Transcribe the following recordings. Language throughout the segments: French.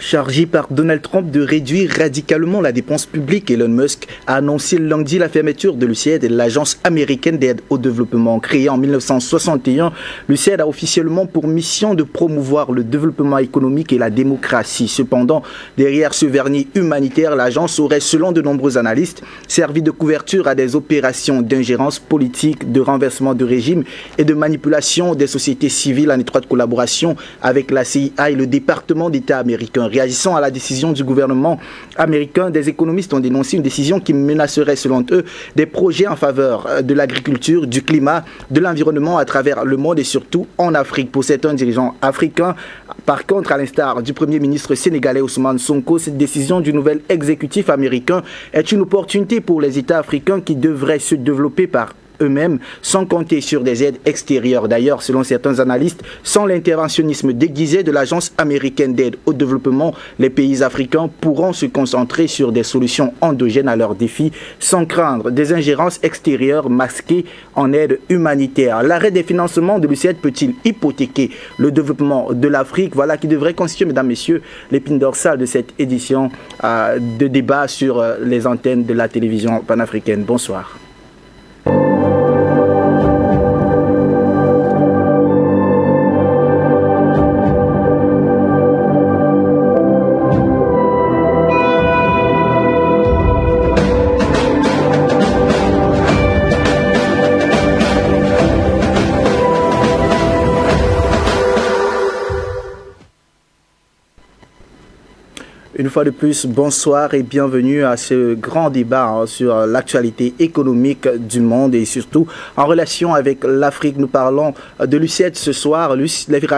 Chargé par Donald Trump de réduire radicalement la dépense publique, Elon Musk a annoncé lundi la fermeture de l'USAID, l'agence américaine d'aide au développement. Créée en 1961, l'USAID a officiellement pour mission de promouvoir le développement économique et la démocratie. Cependant, derrière ce vernis humanitaire, l'agence aurait, selon de nombreux analystes, servi de couverture à des opérations d'ingérence politique, de renversement de régime et de manipulation des sociétés civiles en étroite collaboration avec la CIA et le département d'État américain. Réagissant à la décision du gouvernement américain, des économistes ont dénoncé une décision qui menacerait, selon eux, des projets en faveur de l'agriculture, du climat, de l'environnement à travers le monde et surtout en Afrique. Pour certains dirigeants africains, par contre, à l'instar du Premier ministre sénégalais Ousmane Sonko, cette décision du nouvel exécutif américain est une opportunité pour les États africains qui devraient se développer par eux-mêmes, sans compter sur des aides extérieures. D'ailleurs, selon certains analystes, sans l'interventionnisme déguisé de l'Agence américaine d'aide au développement, les pays africains pourront se concentrer sur des solutions endogènes à leurs défis, sans craindre des ingérences extérieures masquées en aide humanitaire. L'arrêt des financements de l'USAID peut-il hypothéquer le développement de l'Afrique? Voilà qui devrait constituer, mesdames, messieurs, l'épine dorsale de cette édition de débat sur les antennes de la télévision panafricaine. Bonsoir. Une fois de plus, bonsoir et bienvenue à ce grand débat sur l'actualité économique du monde et surtout en relation avec l'Afrique. Nous parlons de l'USAID ce soir.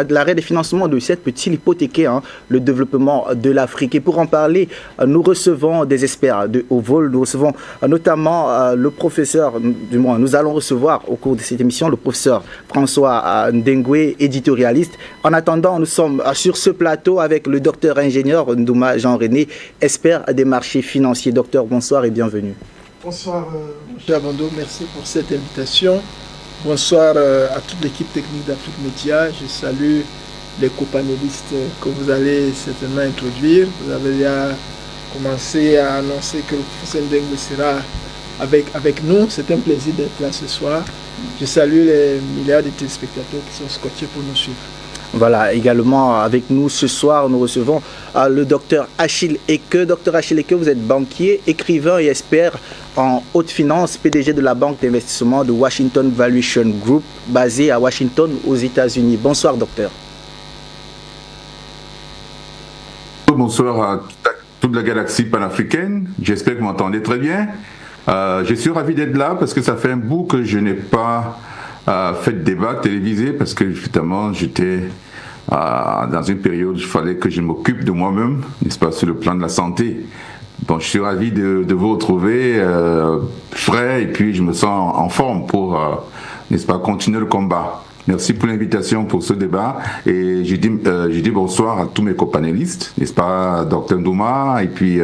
L'arrêt des financements de l'USAID peut-il hypothéquer le développement de l'Afrique? Et pour en parler, nous recevons des experts de haut vol. Nous recevons notamment le professeur, du moins nous allons recevoir au cours de cette émission le professeur François Ndengwe, éditorialiste. En attendant, nous sommes sur ce plateau avec le docteur ingénieur Ndouma Jean-René, expert des marchés financiers. Docteur, bonsoir et bienvenue. Bonsoir, mon cher Bando, merci pour cette invitation. Bonsoir à toute l'équipe technique d'Afrique Média. Je salue les copanélistes que vous allez certainement introduire. Vous avez déjà commencé à annoncer que le professeur Ndengwe sera avec nous. C'est un plaisir d'être là ce soir. Je salue les milliards de téléspectateurs qui sont scotchés pour nous suivre. Voilà, également avec nous ce soir, nous recevons le docteur Achille Eke. Docteur Achille Eke, vous êtes banquier, écrivain et expert en haute finance, PDG de la banque d'investissement de Washington Valuation Group, basée à Washington, aux États-Unis. Bonsoir, docteur. Bonsoir à toute la galaxie panafricaine. J'espère que vous m'entendez très bien. Je suis ravi d'être là parce que ça fait un bout que je n'ai pas fait de débat télévisé parce que justement j'étais dans une période où il fallait que je m'occupe de moi-même, n'est-ce pas, sur le plan de la santé. Bon, je suis ravi de vous retrouver frais et puis je me sens en forme pour, n'est-ce pas, continuer le combat. Merci pour l'invitation pour ce débat et je dis bonsoir à tous mes copanélistes, n'est-ce pas, Dr Ndouma et puis,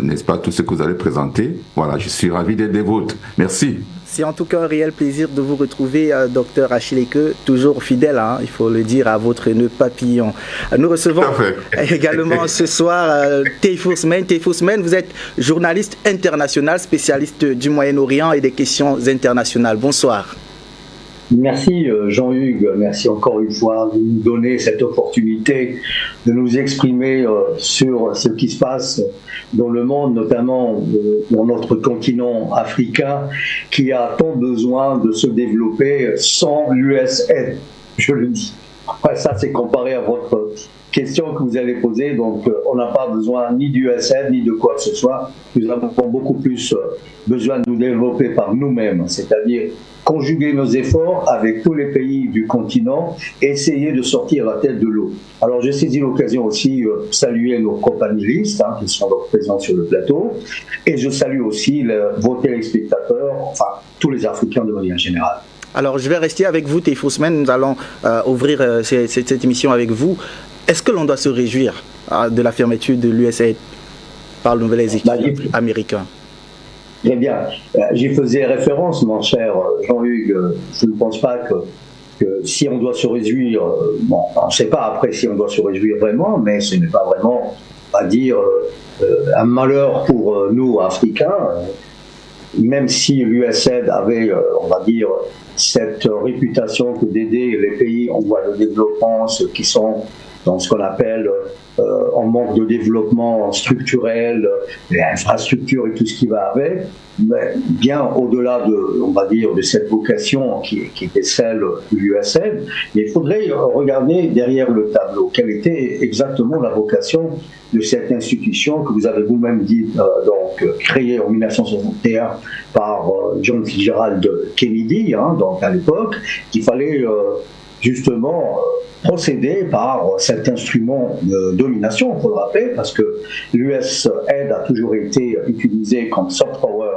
n'est-ce pas, tous ceux que vous allez présenter. Voilà, je suis ravi d'être des vôtres. Merci. C'est en tout cas un réel plaisir de vous retrouver, docteur Achille Eke, toujours fidèle, il faut le dire, à votre nœud papillon. Nous recevons également ce soir Teifu Ousmane. Teifu Ousmane, vous êtes journaliste international, spécialiste du Moyen-Orient et des questions internationales. Bonsoir. Merci Jean-Hugues, merci encore une fois de nous donner cette opportunité de nous exprimer sur ce qui se passe dans le monde, notamment dans notre continent africain, qui a tant besoin de se développer sans l'USAID, je le dis. Après ça, c'est comparé à votre question que vous allez poser, donc on n'a pas besoin ni d'USAID ni de quoi que ce soit. Nous avons beaucoup plus besoin de nous développer par nous-mêmes, c'est-à-dire conjuguer nos efforts avec tous les pays du continent et essayer de sortir la tête de l'eau. Alors je saisis l'occasion aussi de saluer nos copanélistes qui sont présents sur le plateau et je salue aussi vos téléspectateurs, enfin tous les Africains de manière générale. Alors je vais rester avec vous Teifu Ousmane, nous allons ouvrir cette émission avec vous. Est-ce que l'on doit se réjouir de la fermeture de l'USAID par le nouvel exécutif américain? Très bien. J'y faisais référence, mon cher Jean-Hugues. Je ne pense pas que que si on doit se réjouir, bon, on ne sait pas après si on doit se réjouir vraiment, mais ce n'est pas vraiment, à dire, un malheur pour nous, Africains, même si l'USAID avait, on va dire, cette réputation que d'aider les pays en voie de développement, ceux qui sont dans ce qu'on appelle en manque de développement structurel, les infrastructures et tout ce qui va avec, mais bien au-delà de, on va dire, de cette vocation qui était celle de l'USAID, il faudrait regarder derrière le tableau quelle était exactement la vocation de cette institution que vous avez vous-même dit, donc créée en 1961 par John Fitzgerald Kennedy, donc à l'époque, qu'il fallait justement procéder par cet instrument de domination, il faut le rappeler, parce que l'USAID a toujours été utilisé comme soft power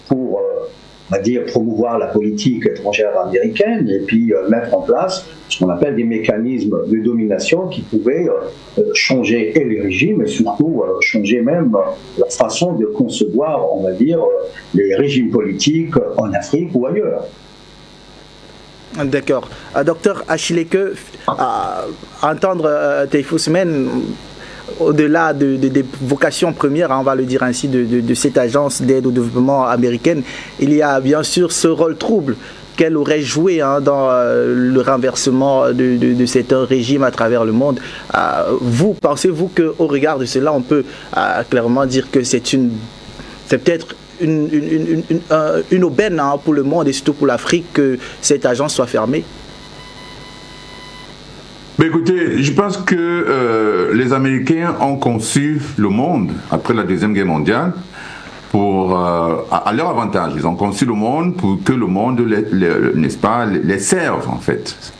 pour, on va dire, promouvoir la politique étrangère américaine et puis mettre en place ce qu'on appelle des mécanismes de domination qui pouvaient changer et les régimes et surtout changer même la façon de concevoir, on va dire, les régimes politiques en Afrique ou ailleurs. D'accord. Docteur Achileke, entendre Taïfous Men, au-delà des vocations premières, on va le dire ainsi, de cette agence d'aide au développement américaine, il y a bien sûr ce rôle trouble qu'elle aurait joué dans le renversement de cet régime à travers le monde. Vous, pensez-vous qu'au regard de cela, on peut clairement dire que c'est peut-être une aubaine pour le monde et surtout pour l'Afrique que cette agence soit fermée? Mais écoutez, je pense que les Américains ont conçu le monde après la Deuxième Guerre mondiale pour, à leur avantage. Ils ont conçu le monde pour que le monde, n'est-ce pas, les serve en fait.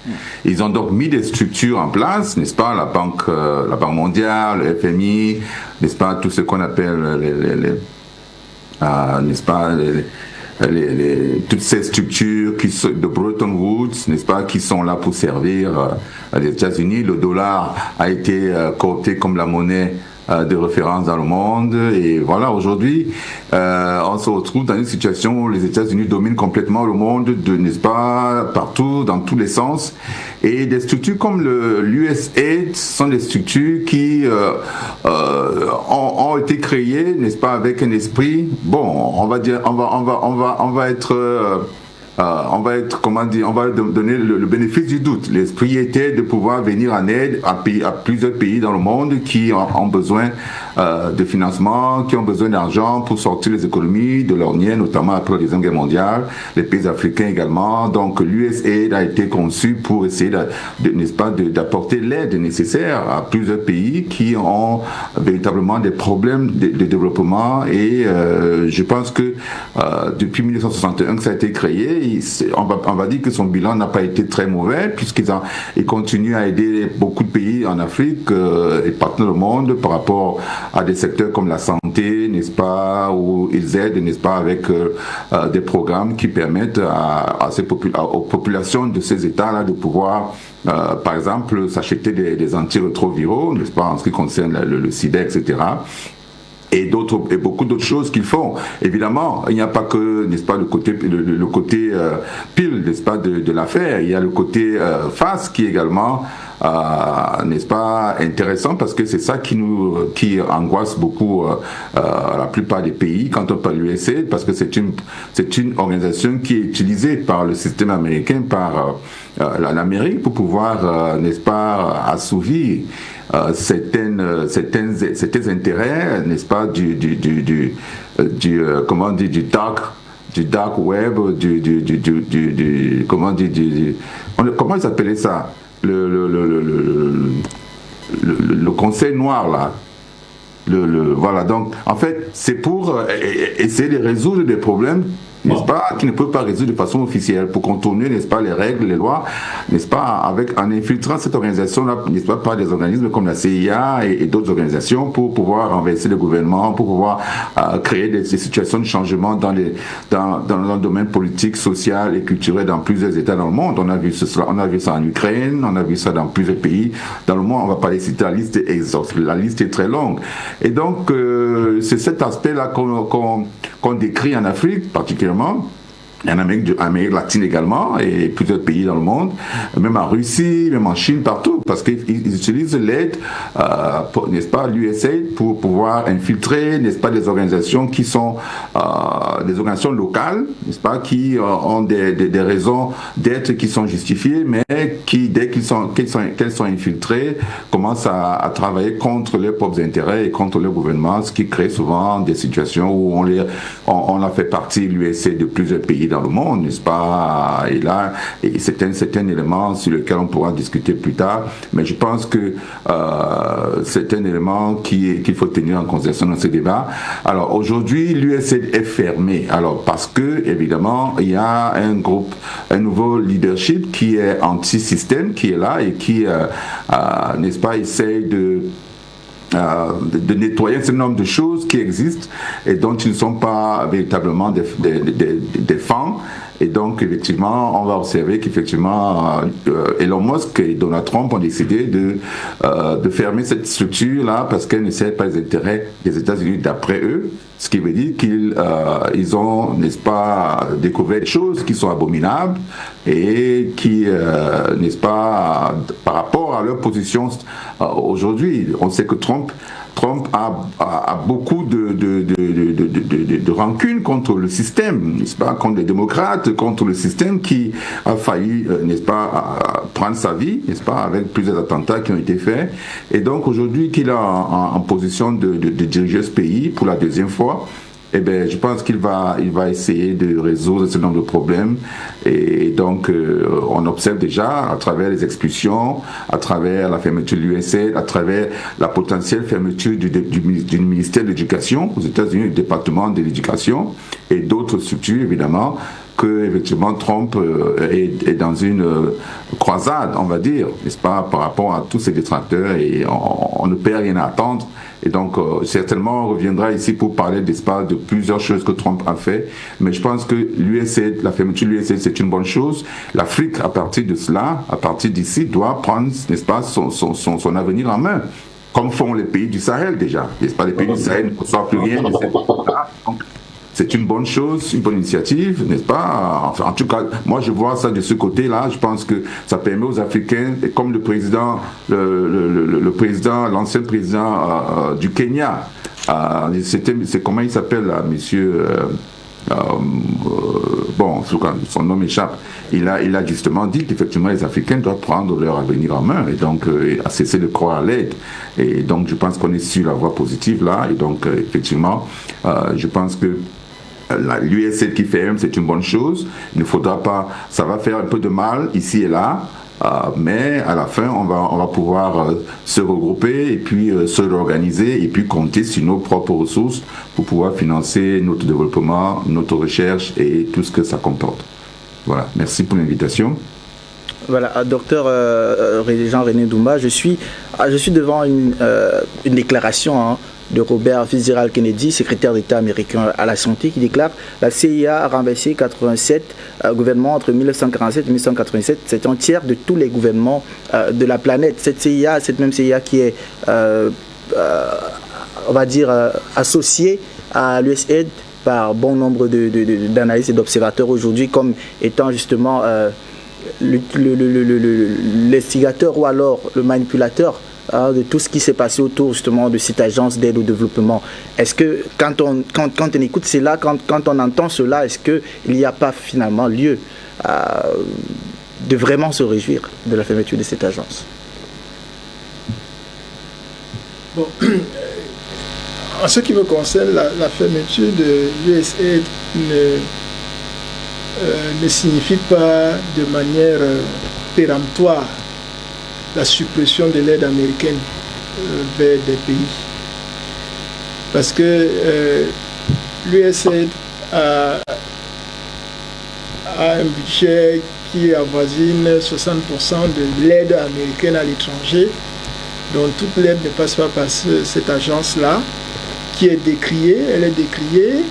Ils ont donc mis des structures en place, n'est-ce pas, la Banque mondiale, le FMI, n'est-ce pas, tout ce qu'on appelle n'est-ce pas, toutes ces structures de Bretton Woods, n'est-ce pas, qui sont là pour servir les États-Unis. Le dollar a été coté comme la monnaie de référence dans le monde, et voilà, aujourd'hui on se retrouve dans une situation où les États-Unis dominent complètement le monde, n'est-ce pas, partout, dans tous les sens, et des structures comme l'USAID sont des structures qui ont été créées, n'est-ce pas, avec un esprit, bon, on va dire, on va être comment dire, on va donner le bénéfice du doute. L'esprit était de pouvoir venir en aide à plusieurs pays dans le monde qui ont besoin de financement, qui ont besoin d'argent pour sortir les économies de l'ornière, notamment après la Deuxième Guerre mondiale, les pays africains également. Donc l'USAID a été conçu pour essayer n'est-ce pas, d'apporter l'aide nécessaire à plusieurs pays qui ont véritablement des problèmes de développement, et je pense que depuis 1961 que ça a été créé, on va dire que son bilan n'a pas été très mauvais, puisqu'ils continuent à aider beaucoup de pays en Afrique et partout dans le monde par rapport à des secteurs comme la santé, n'est-ce pas, où ils aident, n'est-ce pas, avec des programmes qui permettent aux populations de ces États-là de pouvoir, par exemple, s'acheter des antirétroviraux, n'est-ce pas, en ce qui concerne le sida, etc. Et beaucoup d'autres choses qu'ils font. Évidemment, il n'y a pas que, n'est-ce pas, le côté pile, n'est-ce pas, de l'affaire. Il y a le côté face qui est également, n'est-ce pas, intéressant, parce que c'est ça qui angoisse beaucoup la plupart des pays quand on parle de l'USAID, parce que c'est une organisation qui est utilisée par le système américain, par l'Amérique, pour pouvoir, n'est-ce pas, assouvir certains intérêts, n'est-ce pas, comment dire, du dark web, comment ils appelaient ça, le conseil noir là. Voilà, donc en fait c'est pour essayer de résoudre des problèmes, n'est-ce pas, qui ne peuvent pas résoudre de façon officielle, pour contourner, n'est-ce pas, les règles, les lois, n'est-ce pas, en infiltrant cette organisation-là, n'est-ce pas, par des organismes comme la CIA et d'autres organisations, pour pouvoir renverser le gouvernement, pour pouvoir créer des situations de changement dans le domaine politique, social et culturel dans plusieurs États dans le monde. On a vu ça en Ukraine, on a vu ça dans plusieurs pays dans le monde. On va pas les citer, la liste est très longue. Et donc c'est cet aspect-là qu'on décrit en Afrique particulièrement, en Amérique latine également, et plusieurs pays dans le monde, même en Russie, même en Chine, partout, parce qu'ils utilisent l'aide, n'est-ce pas, l'USAID pour pouvoir infiltrer, n'est-ce pas, des organisations qui sont des organisations locales, n'est-ce pas, qui ont des raisons d'être qui sont justifiées, mais qui, dès qu'elles sont infiltrées, commencent à travailler contre leurs propres intérêts et contre le gouvernement, ce qui crée souvent des situations où on a fait partie, l'USAID, de plusieurs pays dans le monde, n'est-ce pas? Et là, c'est un élément sur lequel on pourra discuter plus tard, mais je pense que c'est un élément qu'il faut tenir en considération dans ce débat. Alors aujourd'hui, l'USAID est fermé, alors parce que évidemment il y a un nouveau leadership qui est anti-système, qui est là et qui, n'est-ce pas, essaye de nettoyer un certain nombre de choses qui existent et dont ils ne sont pas véritablement des fans. Et donc, effectivement, on va observer qu'effectivement, Elon Musk et Donald Trump ont décidé de fermer cette structure-là parce qu'elle ne sert pas les intérêts des États-Unis d'après eux. Ce qui veut dire qu'ils ont, n'est-ce pas, découvert des choses qui sont abominables et qui, n'est-ce pas, par rapport à leur position aujourd'hui. On sait que Trump a beaucoup de rancune contre le système, n'est-ce pas, contre les démocrates, contre le système qui a failli, n'est-ce pas, prendre sa vie, n'est-ce pas, avec plusieurs attentats qui ont été faits. Et donc aujourd'hui qu'il est en position de diriger ce pays pour la deuxième fois, eh bien, je pense qu'il va essayer de résoudre ce nombre de problèmes. Et donc, on observe déjà, à travers les expulsions, à travers la fermeture de l'USAID, à travers la potentielle fermeture du ministère de l'Éducation aux États-Unis, du département de l'Éducation, et d'autres structures, évidemment, que effectivement Trump est dans une croisade, on va dire, n'est-ce pas, par rapport à tous ces détracteurs, et on ne peut rien attendre. Et donc, certainement, on reviendra ici pour parler, n'est-ce pas, de plusieurs choses que Trump a fait. Mais je pense que l'USAID, la fermeture de l'USAID, c'est une bonne chose. L'Afrique, à partir de cela, à partir d'ici, doit prendre, n'est-ce pas, son avenir en main. Comme font les pays du Sahel déjà. N'est-ce pas, les pays du Sahel ne reçoivent plus rien de cette là. Donc, c'est une bonne chose, une bonne initiative, n'est-ce pas? Enfin, en tout cas, moi je vois ça de ce côté-là. Je pense que ça permet aux Africains, et comme le président, l'ancien président du Kenya, c'est comment il s'appelle là, monsieur, bon, son nom m'échappe. Il a justement dit qu'effectivement les Africains doivent prendre leur avenir en main et donc cesser de croire à l'aide. Et donc je pense qu'on est sur la voie positive là. Et donc effectivement, je pense que l'USAID qui ferme, c'est une bonne chose. Il ne faudra pas, ça va faire un peu de mal ici et là, mais à la fin, on va pouvoir se regrouper et puis se réorganiser et puis compter sur nos propres ressources pour pouvoir financer notre développement, notre recherche et tout ce que ça comporte. Voilà, merci pour l'invitation. Voilà, docteur Jean-René Doumba, je suis devant une déclaration de Robert Fitzgerald Kennedy, secrétaire d'État américain à la santé, qui déclare « La CIA a renversé 87 gouvernements entre 1947 et 1987. C'est un tiers de tous les gouvernements de la planète. » Cette même CIA qui est, on va dire, associée à l'USAID par bon nombre d'analystes et d'observateurs aujourd'hui comme étant justement l'instigateur ou alors le manipulateur de tout ce qui s'est passé autour justement de cette agence d'aide au développement. Est-ce que quand on écoute cela, quand on entend cela, est-ce qu'il n'y a pas finalement lieu de vraiment se réjouir de la fermeture de cette agence? Bon, en ce qui me concerne, la fermeture de l'USAID ne signifie pas de manière péremptoire la suppression de l'aide américaine vers des pays. Parce que l'USAID a un budget qui avoisine 60% de l'aide américaine à l'étranger. Donc toute l'aide ne passe pas par cette agence-là, qui est décriée, elle est décriée,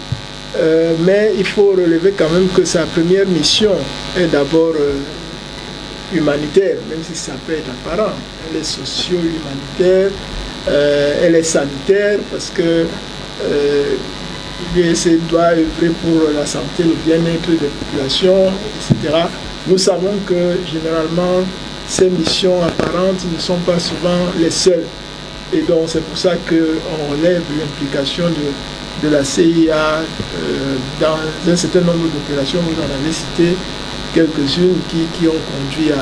mais il faut relever quand même que sa première mission est d'abord humanitaire, même si ça peut être apparent. Elle est socio-humanitaire, elle est sanitaire, parce que l'USAID doit œuvrer pour la santé, le bien-être des populations, etc. Nous savons que généralement, ces missions apparentes ne sont pas souvent les seules. Et donc c'est pour ça qu'on relève l'implication de la CIA dans un certain nombre d'opérations. Vous en avez cité quelques-unes qui ont conduit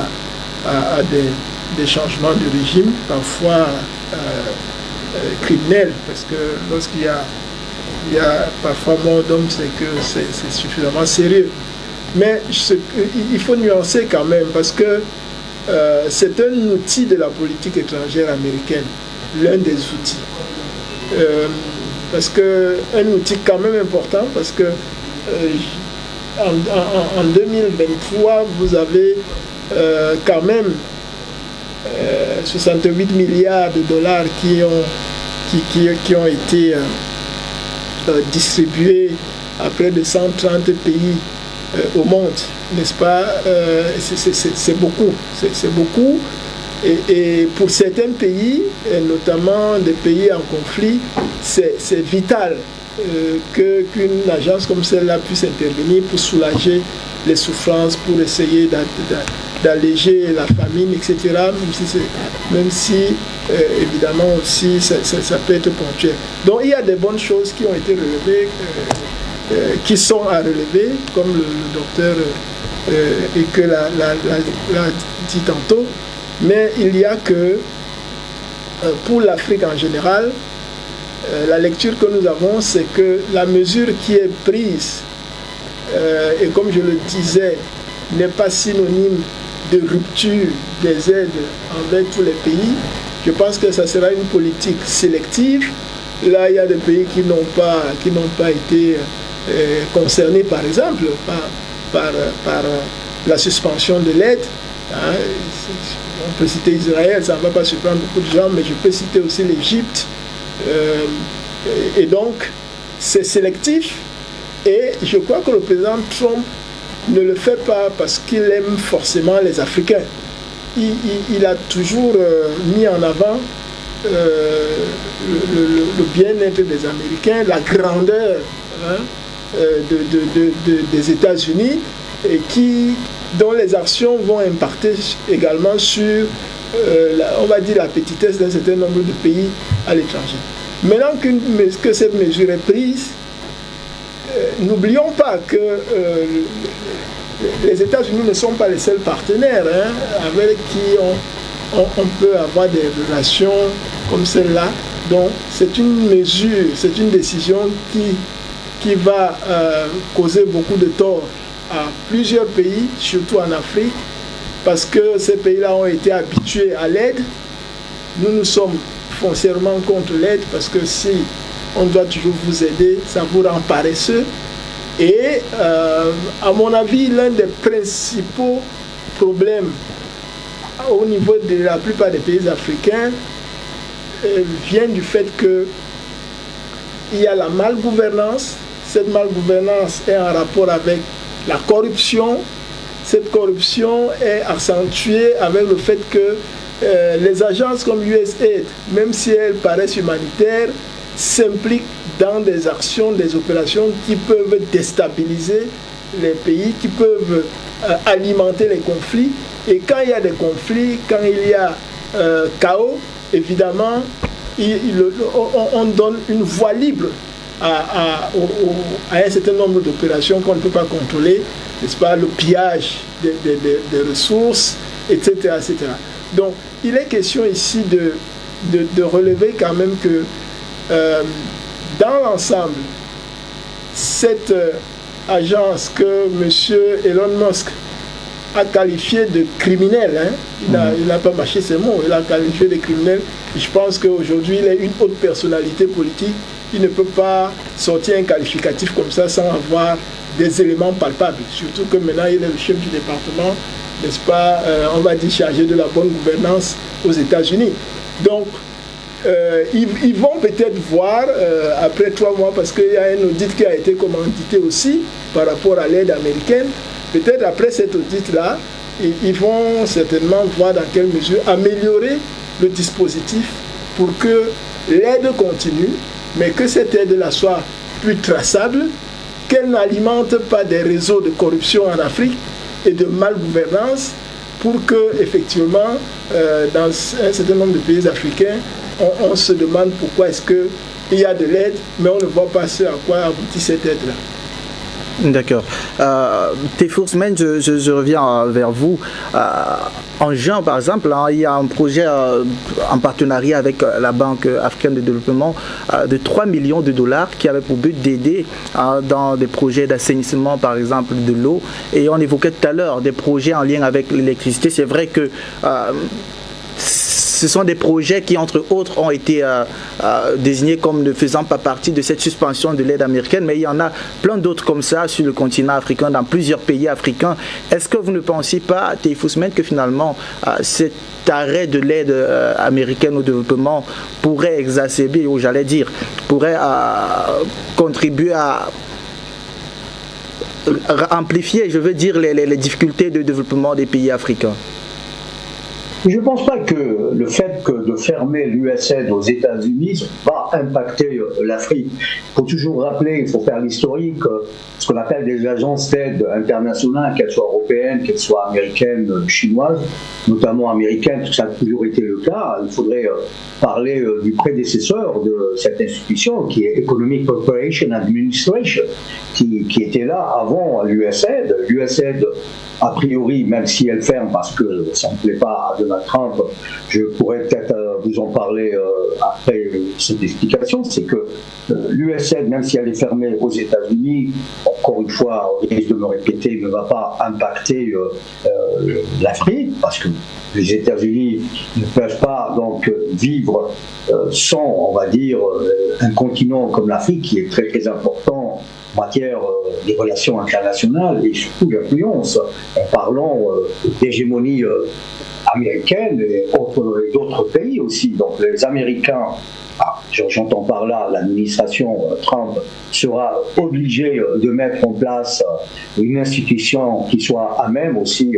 à des changements de régime, parfois criminels, parce que lorsqu'il y a parfois mort d'homme, c'est que c'est suffisamment sérieux. Mais il faut nuancer quand même, parce que c'est un outil de la politique étrangère américaine, l'un des outils. Parce que un outil quand même important, parce que en 2023, vous avez quand même 68 milliards de dollars qui ont été distribués à près de 130 pays au monde, n'est-ce pas? C'est beaucoup, c'est beaucoup. Et pour certains pays, et notamment des pays en conflit, c'est vital qu'une agence comme celle-là puisse intervenir pour soulager les souffrances, pour essayer d'alléger la famine, etc. Même si évidemment aussi, ça peut être ponctuel. Donc il y a des bonnes choses qui ont été relevées, qui sont à relever, comme le docteur et que l'a dit tantôt. Mais il y a que, pour l'Afrique en général, la lecture que nous avons, c'est que la mesure qui est prise, et comme je le disais, n'est pas synonyme de rupture des aides envers tous les pays. Je pense que ça sera une politique sélective. Là, il y a des pays qui n'ont pas été concernés, par exemple, par la suspension de l'aide. Hein. On peut citer Israël, ça ne va pas surprendre beaucoup de gens, mais je peux citer aussi l'Égypte. Et donc, c'est sélectif. Et je crois que le président Trump ne le fait pas parce qu'il aime forcément les Africains. Il a toujours mis en avant le bien-être des Américains, la grandeur des États-Unis, et dont les actions vont impacter également sur, on va dire, la petitesse d'un certain nombre de pays à l'étranger. Maintenant que cette mesure est prise, n'oublions pas que les États-Unis ne sont pas les seuls partenaires avec qui on peut avoir des relations comme celle-là. Donc c'est une mesure, c'est une décision qui va causer beaucoup de tort à plusieurs pays, surtout en Afrique, parce que ces pays-là ont été habitués à l'aide. Nous sommes foncièrement contre l'aide, parce que si on doit toujours vous aider, ça vous rend paresseux. Et à mon avis, l'un des principaux problèmes au niveau de la plupart des pays africains vient du fait qu'il y a la malgouvernance. Cette malgouvernance est en rapport avec la corruption. Cette corruption est accentuée avec le fait que les agences comme USAID, même si elles paraissent humanitaires, s'impliquent dans des actions, des opérations qui peuvent déstabiliser les pays, qui peuvent alimenter les conflits. Et quand il y a des conflits, quand il y a chaos, évidemment, on donne une voie libre à un certain nombre d'opérations qu'on ne peut pas contrôler, n'est-ce pas, le pillage des ressources, etc., etc. Donc, il est question ici de relever quand même que dans l'ensemble, cette agence que M. Elon Musk a qualifiée de criminelle, il n'a pas mâché ses mots, il a qualifié de criminel. Je pense qu'aujourd'hui, il est une haute personnalité politique. Il ne peut pas sortir un qualificatif comme ça sans avoir des éléments palpables. Surtout que maintenant, il est le chef du département, n'est-ce pas, on va dire chargé de la bonne gouvernance aux États-Unis. Donc, ils vont peut-être voir, après 3 mois, parce qu'il y a un audit qui a été commandité aussi par rapport à l'aide américaine, peut-être après cet audit-là, ils vont certainement voir dans quelle mesure améliorer le dispositif pour que l'aide continue, mais que cette aide-là soit plus traçable, qu'elle n'alimente pas des réseaux de corruption en Afrique et de malgouvernance pour que, effectivement, dans un certain nombre de pays africains, on se demande pourquoi est-ce qu'il y a de l'aide, mais on ne voit pas ce à quoi aboutit cette aide-là. D'accord. Tefoursmen, je reviens vers vous. En juin, par exemple, il y a un projet en partenariat avec la Banque africaine de développement de 3 millions de dollars qui avait pour but d'aider dans des projets d'assainissement, par exemple, de l'eau. Et on évoquait tout à l'heure des projets en lien avec l'électricité. C'est vrai que ce sont des projets qui, entre autres, ont été désignés comme ne faisant pas partie de cette suspension de l'aide américaine, mais il y en a plein d'autres comme ça sur le continent africain, dans plusieurs pays africains. Est-ce que vous ne pensez pas, Tefoursmen, que finalement cet arrêt de l'aide américaine au développement pourrait exacerber, ou j'allais dire, pourrait contribuer à amplifier, je veux dire, les difficultés de développement des pays africains? Je ne pense pas que le fait de fermer l'USAID aux États-Unis va impacter l'Afrique. Il faut toujours rappeler, il faut faire l'historique, ce qu'on appelle des agences d'aide internationales, qu'elles soient européennes, qu'elles soient américaines, chinoises, notamment américaines, ça a toujours été le cas. Il faudrait parler du prédécesseur de cette institution, qui est Economic Cooperation Administration, qui était là avant l'USAID. L'USAID, a priori, même si elle ferme parce que ça ne plaît pas à Donald Trump, je pourrais peut-être vous en parler après cette explication, c'est que l'USAID, même si elle est fermée aux États-Unis, encore une fois, au risque de me répéter, ne va pas impacter l'Afrique, parce que les États-Unis ne peuvent pas donc vivre sans, on va dire, un continent comme l'Afrique qui est très très important en matière des relations internationales et surtout d'influence, en parlant d'hégémonie américaine et d'autres pays aussi. Donc les Américains, j'entends par là l'administration Trump, sera obligée de mettre en place une institution qui soit à même aussi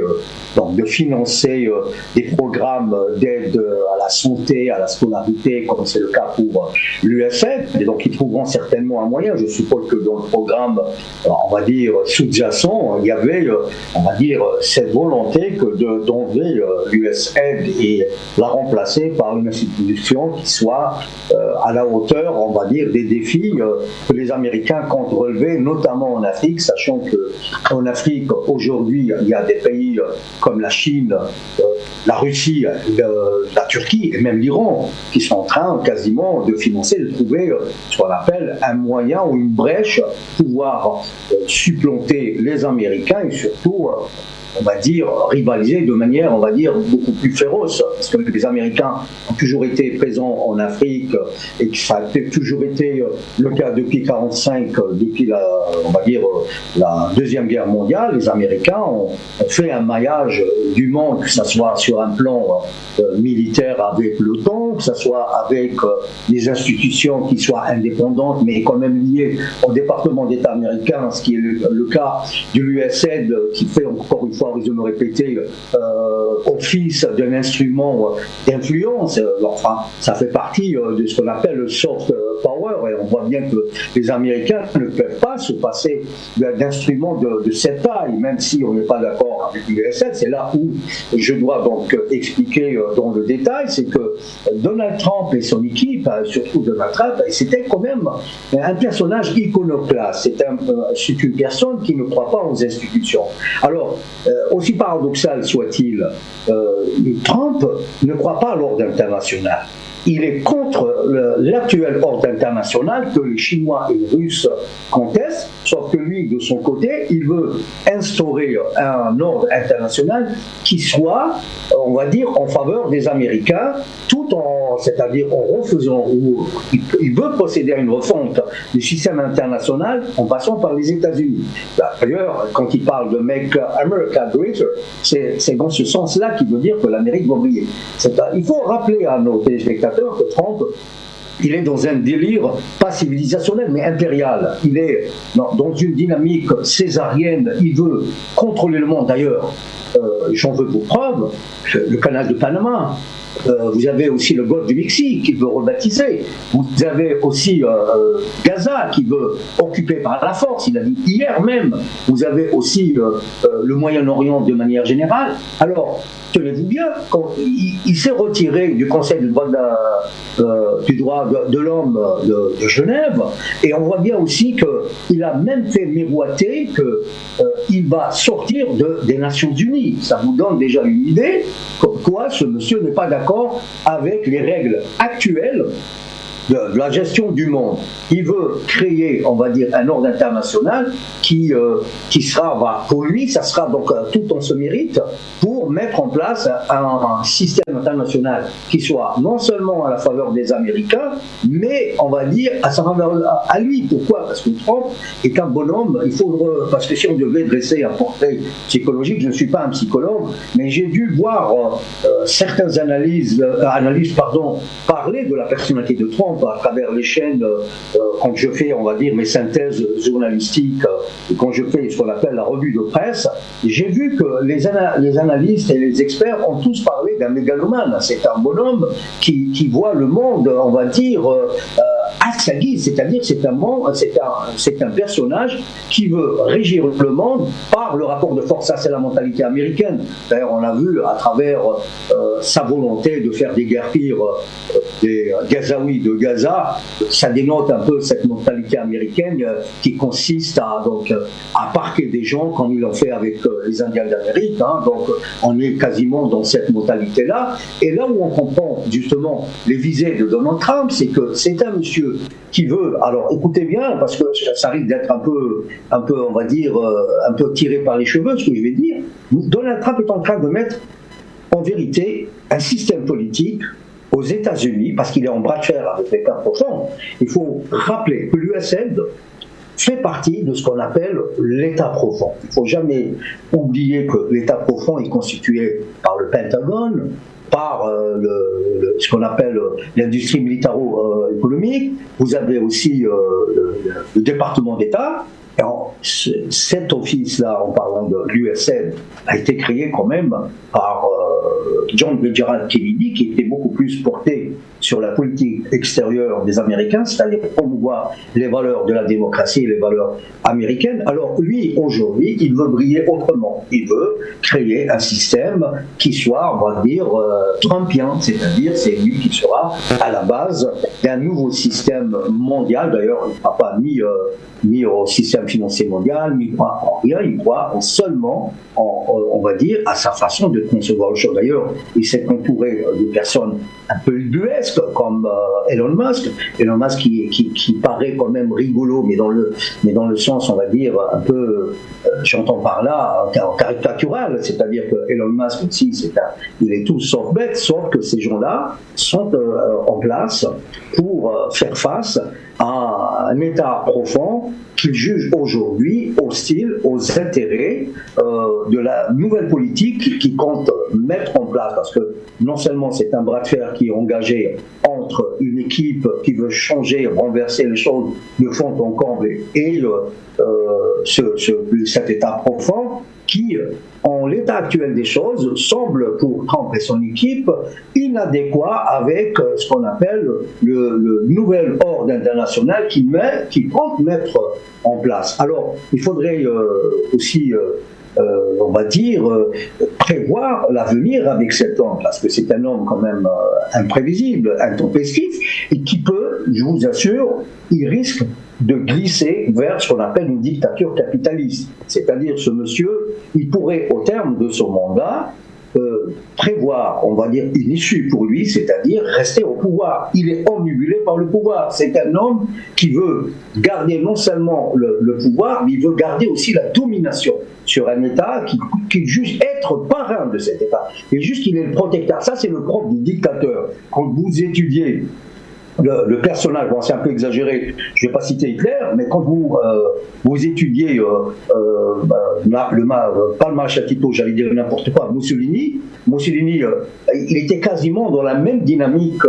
donc de financer des programmes d'aide à la santé, à la scolarité, comme c'est le cas pour l'USAID. Et donc ils trouveront certainement un moyen. Je suppose que dans le programme, on va dire, sous-jacent, il y avait, on va dire, cette volonté d'enlever l'USAID et la remplacer par une institution qui soit à la hauteur, on va dire, des défis que les Américains comptent relever, notamment en Afrique, sachant qu'en Afrique, aujourd'hui, il y a des pays comme la Chine, la Russie, la Turquie et même l'Iran qui sont en train quasiment de financer, de trouver ce qu'on appelle un moyen ou une brèche pour pouvoir supplanter les Américains et surtout on va dire, rivaliser de manière, on va dire, beaucoup plus féroce. Parce que les Américains ont toujours été présents en Afrique et que ça a toujours été le cas depuis 1945, depuis on va dire, la Deuxième Guerre mondiale. Les Américains ont fait un maillage du monde, que ce soit sur un plan militaire avec l'OTAN, que ce soit avec des institutions qui soient indépendantes, mais quand même liées au département d'État américain, ce qui est le cas de l'USAID, qui fait encore une fois, je me répéter, office d'un instrument d'influence. Enfin, ça fait partie de ce qu'on appelle le soft power, et on voit bien que les Américains ne peuvent pas se passer d'instruments de cette taille, même si on n'est pas d'accord avec l'USAID. C'est là où je dois donc expliquer dans le détail, c'est que Donald Trump et son équipe, surtout Donald Trump, c'était quand même un personnage iconoclaste. C'est une personne qui ne croit pas aux institutions. Alors, aussi paradoxal soit-il, Trump ne croit pas à l'ordre international. Il est contre l'actuel ordre international que les Chinois et les Russes contestent, sauf que lui, de son côté, il veut instaurer un ordre international qui soit, on va dire, en faveur des Américains, c'est-à-dire en refaisant, ou il veut procéder à une refonte du système international en passant par les États-Unis. D'ailleurs, quand il parle de Make America Greater, c'est dans ce sens-là qu'il veut dire que l'Amérique va briller. Il faut rappeler à nos téléspectateurs que Trump, il est dans un délire pas civilisationnel mais impérial. Il est dans une dynamique césarienne. Il veut contrôler le monde. D'ailleurs, j'en veux pour preuve le canal de Panama. vous avez aussi le golfe du Mexique qui veut rebaptiser. Vous avez aussi Gaza qui veut occuper par la force. Il a dit hier même. Vous avez aussi le Moyen-Orient de manière générale. Alors, tenez-vous bien, quand il s'est retiré du Conseil du droit de l'homme de Genève, et on voit bien aussi qu'il a même fait miroiter qu'il va sortir des Nations Unies. Ça vous donne déjà une idée quoi ce monsieur n'est pas d'accord avec les règles actuelles de la gestion du monde. Il veut créer, on va dire, un ordre international qui sera, pour lui, ça sera donc tout en se mérite pour mettre en place un système international qui soit non seulement à la faveur des Américains, mais on va dire à sa faveur à lui. Pourquoi? Parce que Trump est un bonhomme. Parce que si on devait dresser un portrait psychologique, je ne suis pas un psychologue, mais j'ai dû voir certaines analyses parler de la personnalité de Trump à travers les chaînes, quand je fais, on va dire, mes synthèses journalistiques, et quand je fais ce qu'on appelle la revue de presse, j'ai vu que les analystes et les experts ont tous parlé d'un mégalomane. C'est un bonhomme qui voit le monde, on va dire, à sa guise, c'est-à-dire c'est un personnage qui veut régir le monde par le rapport de force. Ça, c'est la mentalité américaine. D'ailleurs, on l'a vu à travers sa volonté de faire des guerres pires des Gazaouis de Gaza. Ça dénote un peu cette mentalité américaine qui consiste à parquer des gens comme ils l'ont fait avec les Indiens d'Amérique. Donc, on est quasiment dans cette mentalité-là. Et là où on comprend justement les visées de Donald Trump, c'est que c'est un monsieur qui veut, alors écoutez bien, parce que ça risque d'être un peu, on va dire, un peu tiré par les cheveux, ce que je vais dire. Donald Trump est en train de mettre, en vérité, un système politique aux États-Unis, parce qu'il est en bras de fer avec l'État profond. Il faut rappeler que l'USAID fait partie de ce qu'on appelle l'État profond. Il ne faut jamais oublier que l'État profond est constitué par le Pentagone, par ce qu'on appelle l'industrie militaro-économique. Vous avez aussi le département d'État. Alors, cet office-là, en parlant de l'USAID, a été créé quand même par John Fitzgerald Kennedy, qui était beaucoup plus porté sur la politique extérieure des Américains, c'est-à-dire promouvoir les valeurs de la démocratie et les valeurs américaines. Alors lui, aujourd'hui, il veut briller autrement. Il veut créer un système qui soit, on va dire, trumpien, c'est-à-dire c'est lui qui sera à la base d'un nouveau système mondial. D'ailleurs, il ne croit pas ni au système financier mondial, ni croit en rien, il croit seulement, on va dire, à sa façon de concevoir le chose. D'ailleurs, il s'est entouré de personnes un peu ubuesques, comme Elon Musk. Elon Musk qui paraît quand même rigolo, mais dans le sens, on va dire, un peu, j'entends par là, caricatural, c'est-à-dire que Elon Musk aussi, il est tout sauf bête, sauf que ces gens-là sont en place pour faire face à un État profond qu'il juge aujourd'hui hostile aux intérêts de la nouvelle politique qu'il compte mettre en place, parce que non seulement c'est un bras de fer qui est engagé entre une équipe qui veut changer, renverser les choses de fond en comble et cet État profond qui, en l'état actuel des choses, semble pour Trump et son équipe inadéquat avec ce qu'on appelle le nouvel ordre international qu'il compte mettre en place. Alors, il faudrait aussi, on va dire, prévoir l'avenir avec cet homme, parce que c'est un homme quand même imprévisible, intempestif, et qui peut, je vous assure, il risque de glisser vers ce qu'on appelle une dictature capitaliste. C'est-à-dire, ce monsieur, il pourrait, au terme de son mandat, prévoir, on va dire, une issue pour lui, c'est-à-dire rester au pouvoir. Il est omnibulé par le pouvoir. C'est un homme qui veut garder non seulement le pouvoir, mais il veut garder aussi la domination sur un État qu'il juge être parrain de cet État. Et juste qu'il est le protecteur. Ça, c'est le propre du dictateur. Quand vous étudiez le personnage, bon, c'est un peu exagéré, je ne vais pas citer Hitler, mais quand vous étudiez pas le maréchal Tito, j'allais dire n'importe quoi, Mussolini, il était quasiment dans la même dynamique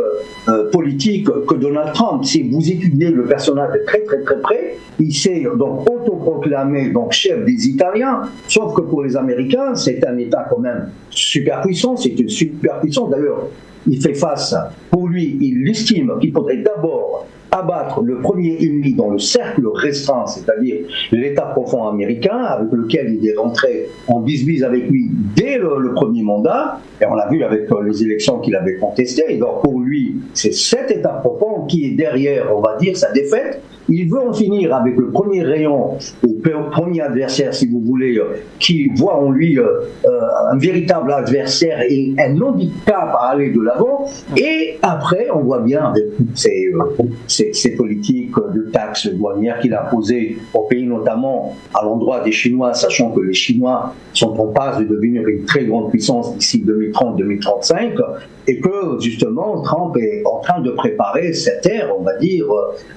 politique que Donald Trump. Si vous étudiez le personnage de très très très près, il s'est donc autoproclamé donc chef des Italiens, sauf que pour les Américains, c'est un État quand même super puissant, c'est une super puissance. D'ailleurs, il fait face, pour lui, il estime qu'il faudrait d'abord abattre le premier ennemi dans le cercle restreint, c'est-à-dire l'État profond américain, avec lequel il est rentré en bisbise avec lui dès le premier mandat, et on l'a vu avec les élections qu'il avait contestées, et donc pour lui, c'est cet État profond qui est derrière, on va dire, sa défaite. Il veut en finir avec le premier rayon, le premier adversaire, si vous voulez, qui voit en lui un véritable adversaire et un handicap à aller de l'avant. Et après, on voit bien avec ces politiques de taxes douanières qu'il a posées au pays, notamment à l'endroit des Chinois, sachant que les Chinois sont en passe de devenir une très grande puissance d'ici 2030-2035, et que justement Trump est en train de préparer cette ère, on va dire,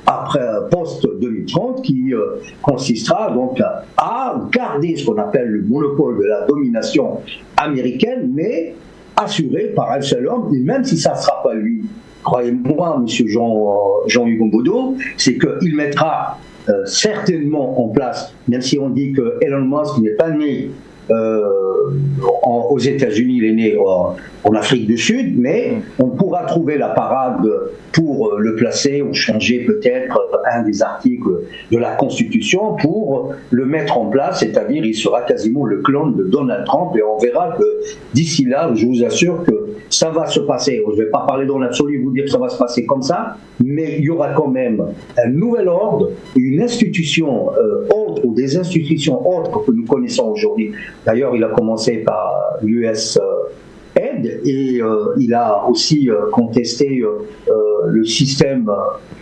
après post-2030, qui consistera donc à garder ce qu'on appelle le monopole de la domination américaine, mais assuré par un seul homme, et même si ça ne sera pas lui, croyez-moi, M. Jean-Hugues Mbodo, c'est qu'il mettra certainement en place, même si on dit que Elon Musk n'est pas né aux États-Unis, il est né en Afrique du Sud, mais on pourra trouver la parade pour le placer ou changer peut-être un des articles de la Constitution pour le mettre en place, c'est-à-dire il sera quasiment le clone de Donald Trump, et on verra que d'ici là, je vous assure que ça va se passer. Je ne vais pas parler dans l'absolu, vous dire que ça va se passer comme ça, mais il y aura quand même un nouvel ordre, une institution autre ou des institutions autres que nous connaissons aujourd'hui. D'ailleurs, il a commencé par l'US Aid, et il a aussi contesté le système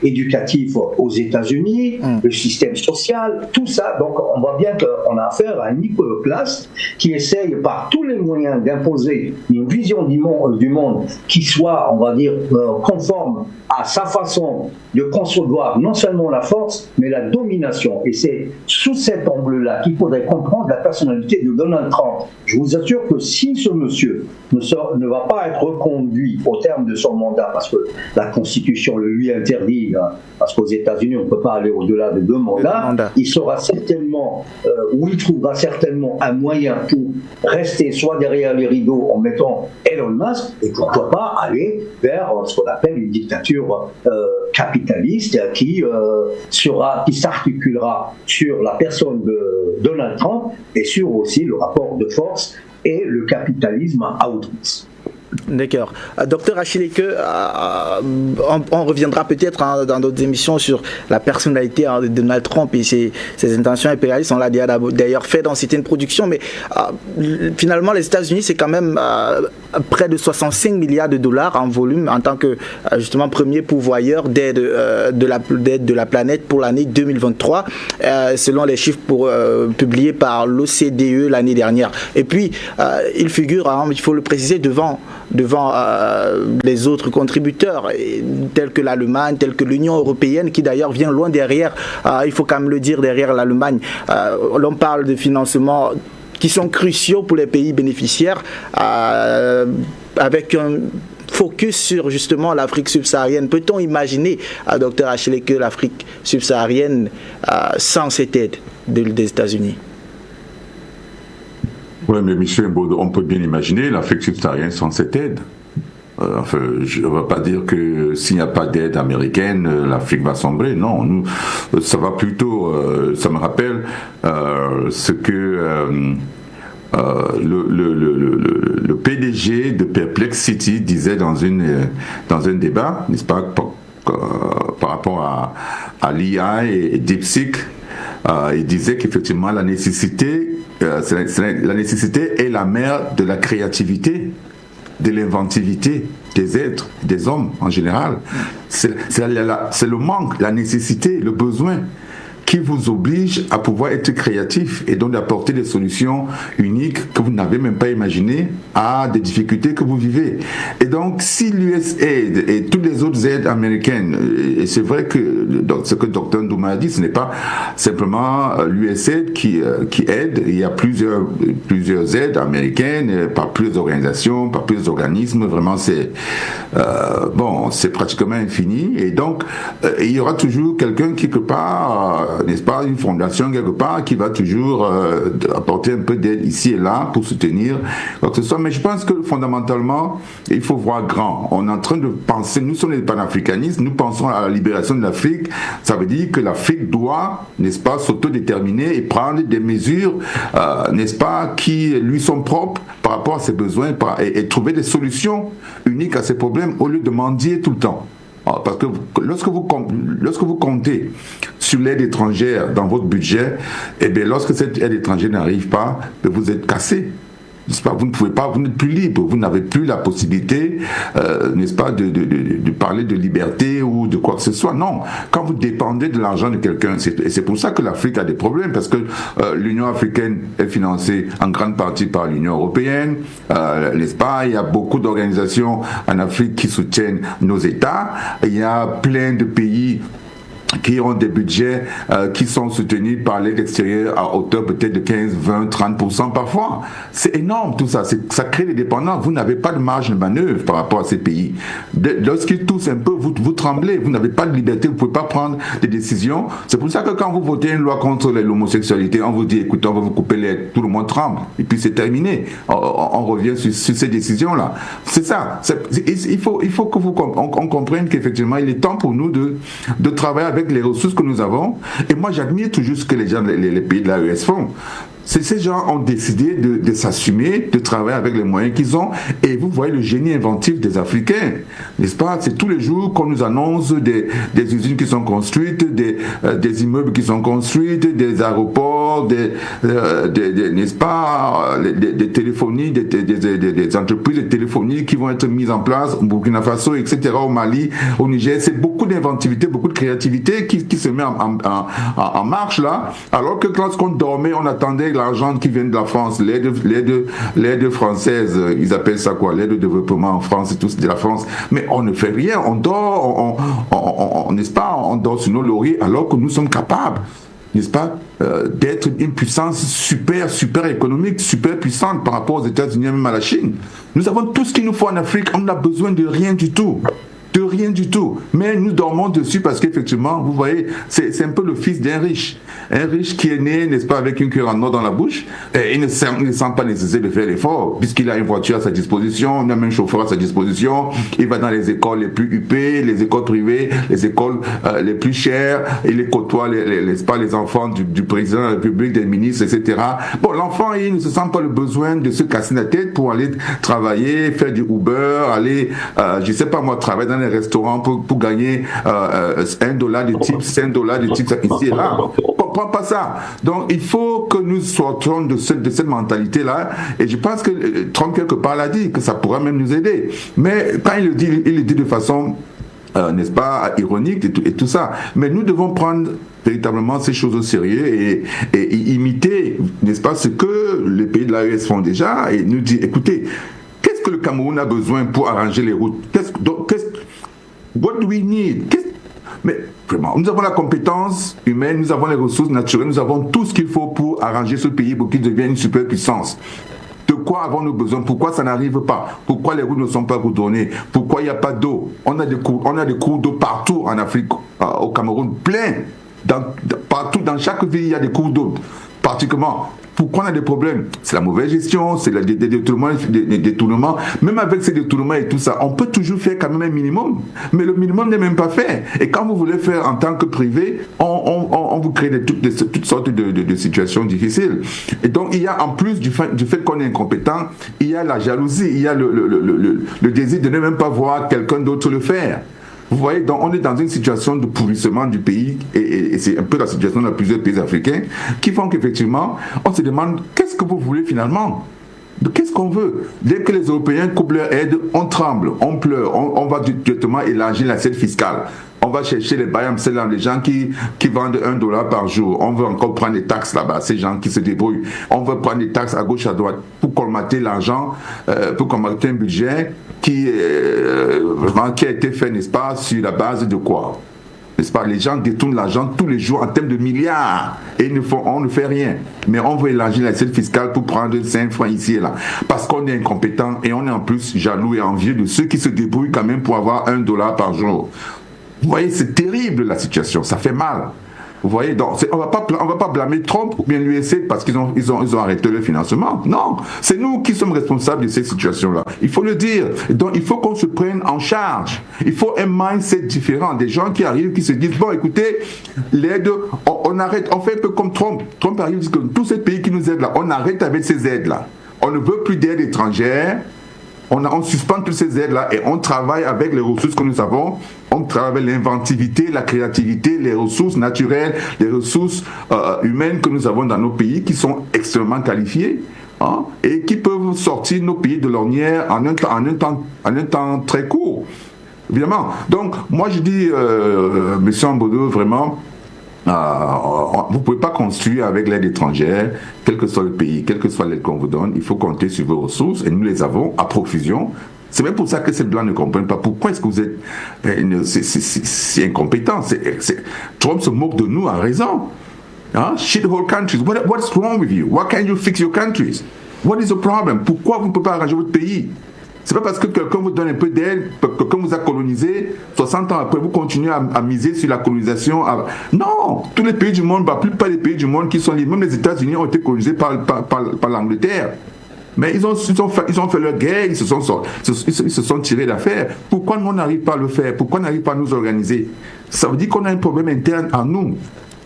éducatif aux États-Unis, le système social, tout ça. Donc on voit bien qu'on a affaire à un iconoclaste qui essaye par tous les moyens d'imposer une vision du monde qui soit, on va dire, conforme à sa façon de concevoir non seulement la force, mais la domination. Et c'est sous cet angle-là qu'il faudrait comprendre la personnalité de Donald Trump. Je vous assure que si ce monsieur ne va pas être reconduit au terme de son mandat, parce que la Constitution le lui interdit, parce qu'aux États-Unis on ne peut pas aller au-delà de 2 mandats, il sera certainement, ou il trouvera certainement un moyen pour rester soit derrière les rideaux en mettant Elon Musk, et pourquoi pas aller vers ce qu'on appelle une dictature capitaliste qui s'articulera sur la personne de Donald Trump et sur aussi le rapport de force et le capitalisme à outrance. D'accord. Docteur Achilleke, on reviendra peut-être dans d'autres émissions sur la personnalité de Donald Trump et ses intentions impérialistes. On l'a d'ailleurs fait dans certaines productions, mais finalement, les États-Unis, c'est quand même près de 65 milliards de dollars en volume en tant que justement premier pourvoyeur d'aide de la planète pour l'année 2023, selon les chiffres publiés par l'OCDE l'année dernière. Et puis, il figure, il faut le préciser, devant les autres contributeurs tels que l'Allemagne, tels que l'Union européenne, qui d'ailleurs vient loin derrière, il faut quand même le dire, derrière l'Allemagne. L'on parle de financements qui sont cruciaux pour les pays bénéficiaires, avec un focus sur justement l'Afrique subsaharienne. Peut-on imaginer, Dr Achille, que l'Afrique subsaharienne sans cette aide des États-Unis? Oui, mais Michel, on peut bien imaginer l'Afrique subsaharienne sans cette aide. Enfin, je ne vais pas dire que s'il n'y a pas d'aide américaine, l'Afrique va sombrer. Non, ça va plutôt. Ça me rappelle ce que le PDG de Perplexity disait dans un débat, n'est-ce pas, par rapport à l'IA et DeepSeek. Il disait qu'effectivement la nécessité est la mère de la créativité, de l'inventivité des êtres, des hommes en général. C'est le manque, la nécessité, le besoin qui vous oblige à pouvoir être créatif et donc d'apporter des solutions uniques que vous n'avez même pas imaginées à des difficultés que vous vivez. Et donc, si l'USAID et toutes les autres aides américaines, et c'est vrai que ce que Dr Ndouma a dit, ce n'est pas simplement l'USAID qui aide, il y a plusieurs aides américaines par plusieurs organisations, par plusieurs organismes, vraiment c'est pratiquement infini, et donc il y aura toujours quelqu'un quelque part n'est-ce pas, une fondation quelque part qui va toujours apporter un peu d'aide ici et là pour soutenir quoi que ce soit. Mais je pense que fondamentalement, il faut voir grand. On est en train de penser, nous sommes les panafricanistes, nous pensons à la libération de l'Afrique. Ça veut dire que l'Afrique doit, n'est-ce pas, s'autodéterminer et prendre des mesures, n'est-ce pas, qui lui sont propres par rapport à ses besoins et trouver des solutions uniques à ces problèmes au lieu de mendier tout le temps. Parce que lorsque vous comptez sur l'aide étrangère dans votre budget, eh bien, lorsque cette aide étrangère n'arrive pas, vous êtes cassé. N'est-ce pas, vous ne pouvez pas, vous n'êtes plus libre, vous n'avez plus la possibilité, n'est-ce pas, de parler de liberté ou de quoi que ce soit. Non, quand vous dépendez de l'argent de quelqu'un, c'est pour ça que l'Afrique a des problèmes, parce que l'Union africaine est financée en grande partie par l'Union européenne, n'est-ce pas, il y a beaucoup d'organisations en Afrique qui soutiennent nos États, il y a plein de pays qui ont des budgets qui sont soutenus par l'aide extérieure à hauteur peut-être de 15, 20, 30% parfois. C'est énorme tout ça, ça crée des dépendants. Vous n'avez pas de marge de manœuvre par rapport à ces pays. Lorsqu'ils toussent un peu, vous tremblez, vous n'avez pas de liberté, vous ne pouvez pas prendre des décisions. C'est pour ça que quand vous votez une loi contre l'homosexualité, on vous dit, écoutez, on va vous couper les tout le monde tremble. Et puis c'est terminé. On revient sur ces décisions-là. C'est ça. Il faut que on comprenne qu'effectivement, il est temps pour nous de travailler avec les ressources que nous avons. Et moi, j'admire toujours ce que les gens, les pays de l'AES font. Ces gens ont décidé de s'assumer, de travailler avec les moyens qu'ils ont, et vous voyez le génie inventif des Africains, n'est-ce pas? C'est tous les jours qu'on nous annonce des usines qui sont construites, des immeubles qui sont construits, des aéroports, n'est-ce pas, des téléphonies, des entreprises de téléphonie qui vont être mises en place au Burkina Faso, etc., au Mali, au Niger. C'est beaucoup d'inventivité, beaucoup de créativité qui se met en marche là, alors que lorsqu'on dormait, on attendait l'argent qui vient de la France, l'aide française, ils appellent ça quoi, l'aide au développement en France et tout, de la France. Mais on ne fait rien, on dort, n'est-ce pas, on dort sur nos lauriers alors que nous sommes capables, n'est-ce pas, d'être une puissance super économique, super puissante par rapport aux États-Unis, même à la Chine. Nous avons tout ce qu'il nous faut en Afrique, on n'a besoin de rien du tout. De rien du tout. Mais nous dormons dessus parce qu'effectivement, vous voyez, c'est un peu le fils d'un riche. Un riche qui est né, n'est-ce pas, avec une cuillère en or dans la bouche, et il ne sent pas nécessaire de faire l'effort, puisqu'il a une voiture à sa disposition, il a même un chauffeur à sa disposition, il va dans les écoles les plus huppées, les écoles privées, les écoles les plus chères, il côtoie les enfants du président de la République, des ministres, etc. Bon, l'enfant, il ne se sent pas le besoin de se casser la tête pour aller travailler, faire du Uber, aller, je sais pas moi, travailler dans les restaurants pour gagner $1 de tips, $5 de tips ici et là. On ne comprend pas ça. Donc il faut que nous sortions de cette mentalité-là. Et je pense que Trump quelque part l'a dit, que ça pourra même nous aider. Mais quand il le dit de façon, n'est-ce pas, ironique et tout ça. Mais nous devons prendre véritablement ces choses au sérieux et imiter, n'est-ce pas, ce que les pays de l'AES font déjà et nous dire, écoutez, qu'est-ce que le Cameroun a besoin pour arranger les routes? What do we need? Mais vraiment, nous avons la compétence humaine, nous avons les ressources naturelles, nous avons tout ce qu'il faut pour arranger ce pays pour qu'il devienne une superpuissance. De quoi avons-nous besoin? Pourquoi ça n'arrive pas? Pourquoi les routes ne sont pas goudronnées? Pourquoi il n'y a pas d'eau? On a des cours d'eau partout en Afrique, au Cameroun, plein. Partout, dans chaque ville, il y a des cours d'eau, particulièrement. Pourquoi on a des problèmes? C'est la mauvaise gestion, c'est des détournements. Même avec ces détournements et tout ça, on peut toujours faire quand même un minimum. Mais le minimum n'est même pas fait. Et quand vous voulez faire en tant que privé, on vous crée toutes sortes de situations difficiles. Et donc, il y a en plus du fait qu'on est incompétent, il y a la jalousie, il y a le désir de ne même pas voir quelqu'un d'autre le faire. Vous voyez, donc on est dans une situation de pourrissement du pays, et c'est un peu la situation dans plusieurs pays africains, qui font qu'effectivement, on se demande, qu'est-ce que vous voulez finalement? Qu'est-ce qu'on veut? Dès que les Européens coupent leur aide, on tremble, on pleure, on va directement élargir l'assiette fiscale. On va chercher les bayams, c'est là, les gens qui vendent $1 par jour. On veut encore prendre des taxes là-bas, ces gens qui se débrouillent. On veut prendre des taxes à gauche, à droite, pour colmater l'argent, pour colmater un budget qui a été fait, n'est-ce pas, sur la base de quoi? N'est-ce pas? Les gens détournent l'argent tous les jours en termes de milliards et on ne fait rien. Mais on veut élargir l'assiette fiscale pour prendre 5 francs ici et là. Parce qu'on est incompétent et on est en plus jaloux et envieux de ceux qui se débrouillent quand même pour avoir $1 par jour. Vous voyez, c'est terrible la situation, ça fait mal. Vous voyez, donc on va pas blâmer Trump ou bien l'USA parce qu'ils ont arrêté le financement. Non, c'est nous qui sommes responsables de cette situation-là. Il faut le dire. Donc il faut qu'on se prenne en charge. Il faut un mindset différent. Des gens qui arrivent, qui se disent, bon écoutez, l'aide, on arrête, on fait un peu comme Trump. Trump arrive, dit que tous ces pays qui nous aident là, on arrête avec ces aides-là. On ne veut plus d'aide étrangère. On suspend toutes ces aides-là et on travaille avec les ressources que nous avons. On travaille avec l'inventivité, la créativité, les ressources naturelles, les ressources humaines que nous avons dans nos pays qui sont extrêmement qualifiées, hein, et qui peuvent sortir nos pays de l'ornière en un temps très court. Évidemment. Donc, moi je dis, M. Ambodo, vraiment, vous ne pouvez pas construire avec l'aide étrangère, quel que soit le pays, quelle que soit l'aide qu'on vous donne. Il faut compter sur vos ressources et nous les avons à profusion. C'est même pour ça que ces Blancs ne comprennent pas pourquoi est-ce que vous êtes si incompétents. Trump se moque de nous à raison. Shithole countries. What's wrong with you? Why can't you fix your countries? What is the problem? Pourquoi vous ne pouvez pas arranger votre pays? C'est pas parce que quelqu'un vous donne un peu d'aide, quelqu'un vous a colonisé, 60 ans après, vous continuez à miser sur la colonisation. Non! Tous les pays du monde, la plupart des pays du monde qui sont libres, même les États-Unis ont été colonisés par l'Angleterre. Mais ils ont fait leur guerre, ils se sont tirés d'affaire. Pourquoi nous, on n'arrive pas à le faire? Pourquoi on n'arrive pas à nous organiser? Ça veut dire qu'on a un problème interne en nous.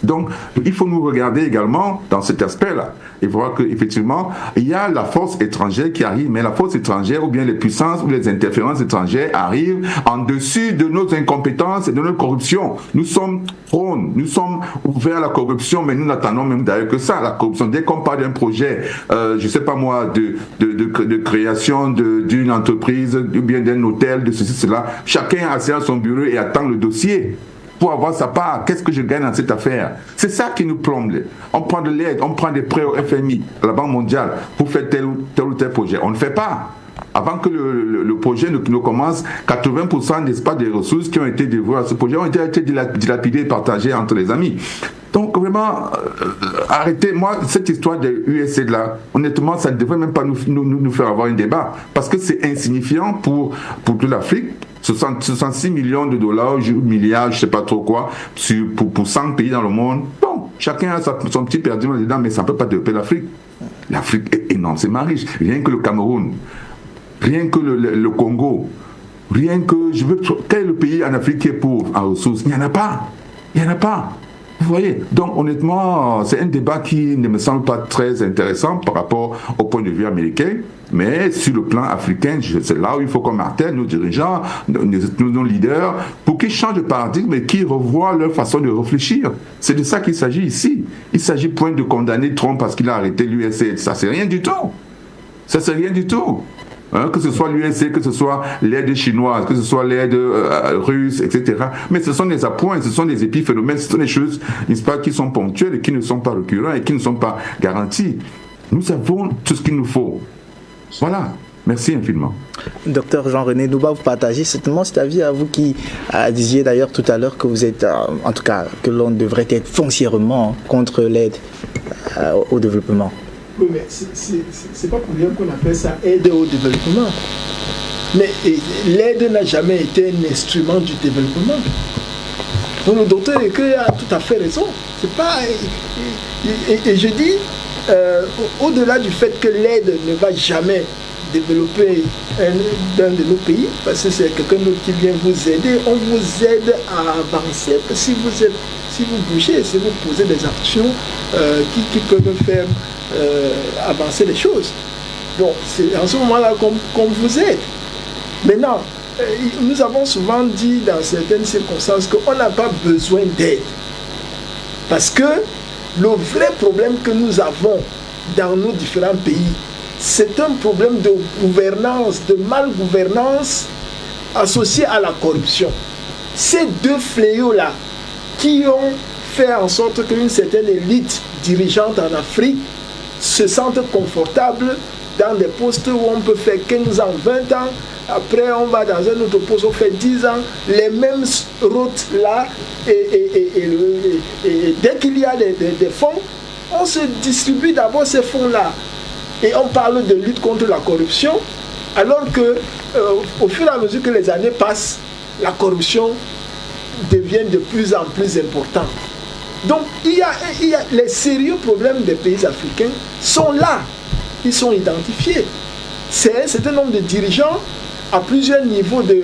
Donc, il faut nous regarder également dans cet aspect-là et voir qu'effectivement, il y a la force étrangère qui arrive, mais la force étrangère ou bien les puissances ou les interférences étrangères arrivent en dessus de nos incompétences et de notre corruption. Nous sommes prônes, nous sommes ouverts à la corruption, mais nous n'attendons même d'ailleurs que ça, la corruption. Dès qu'on parle d'un projet, je ne sais pas moi, de création d'une entreprise, ou bien d'un hôtel, de ceci, cela, chacun assis à son bureau et attend le dossier pour avoir sa part. Qu'est-ce que je gagne dans cette affaire? C'est ça qui nous plombe. On prend de l'aide, on prend des prêts au FMI, à la Banque mondiale, pour faire tel ou tel projet. On ne le fait pas. Avant que le projet ne commence, 80% n'est-ce pas des ressources qui ont été dévouées à ce projet ont été dilapidées et partagées entre les amis. Donc vraiment, arrêtez. Moi, cette histoire de USAID là, honnêtement, ça ne devrait même pas nous faire avoir un débat, parce que c'est insignifiant pour toute l'Afrique. 66 millions de dollars, milliards, je ne sais pas trop quoi, pour 100 pays dans le monde. Bon, chacun a son petit perdu dedans, mais ça ne peut pas développer l'Afrique. L'Afrique est immensément riche. Rien que le Cameroun, rien que le Congo, rien que... Quel est le pays en Afrique qui est pauvre en ressources? Il n'y en a pas. Il n'y en a pas. Vous voyez, donc honnêtement, c'est un débat qui ne me semble pas très intéressant par rapport au point de vue américain, mais sur le plan africain, c'est là où il faut qu'on martèle nos dirigeants, nos leaders, pour qu'ils changent de paradigme et qu'ils revoient leur façon de réfléchir. C'est de ça qu'il s'agit ici. Il s'agit point de condamner Trump parce qu'il a arrêté l'USA. Ça, c'est rien du tout. Ça, c'est rien du tout. Que ce soit l'USA, que ce soit l'aide chinoise, que ce soit l'aide russe, etc. Mais ce sont des appoints, ce sont des épiphénomènes, ce sont des choses, n'est-ce pas, qui sont ponctuelles et qui ne sont pas récurrentes et qui ne sont pas garanties. Nous avons tout ce qu'il nous faut. Voilà. Merci infiniment. Docteur Jean-René Douba, vous partagez certainement cet avis à vous qui disiez d'ailleurs tout à l'heure que vous êtes, en tout cas, que l'on devrait être foncièrement contre l'aide au développement. Oui, mais c'est pas pour rien qu'on appelle ça aide au développement. Mais l'aide n'a jamais été un instrument du développement. Donc le docteur Eke a tout à fait raison. C'est pas... Et je dis, au-delà du fait que l'aide ne va jamais développer d'un de nos pays, parce que c'est quelqu'un d'autre qui vient vous aider, on vous aide à avancer. Si vous bougez, si vous posez des actions qui peuvent faire avancer les choses. Donc c'est en ce moment-là qu'on vous aide. Maintenant, nous avons souvent dit dans certaines circonstances qu'on n'a pas besoin d'aide. Parce que le vrai problème que nous avons dans nos différents pays, c'est un problème de gouvernance, de malgouvernance associé à la corruption. Ces deux fléaux-là qui ont fait en sorte qu'une certaine élite dirigeante en Afrique se sentent confortables dans des postes où on peut faire 15 ans, 20 ans, après on va dans un autre poste, on fait 10 ans, les mêmes routes là, et dès qu'il y a des fonds, on se distribue d'abord ces fonds-là. Et on parle de lutte contre la corruption, alors que au fur et à mesure que les années passent, la corruption devient de plus en plus importante. Donc, il y a les sérieux problèmes des pays africains sont là. Ils sont identifiés. C'est un certain nombre de dirigeants à plusieurs niveaux de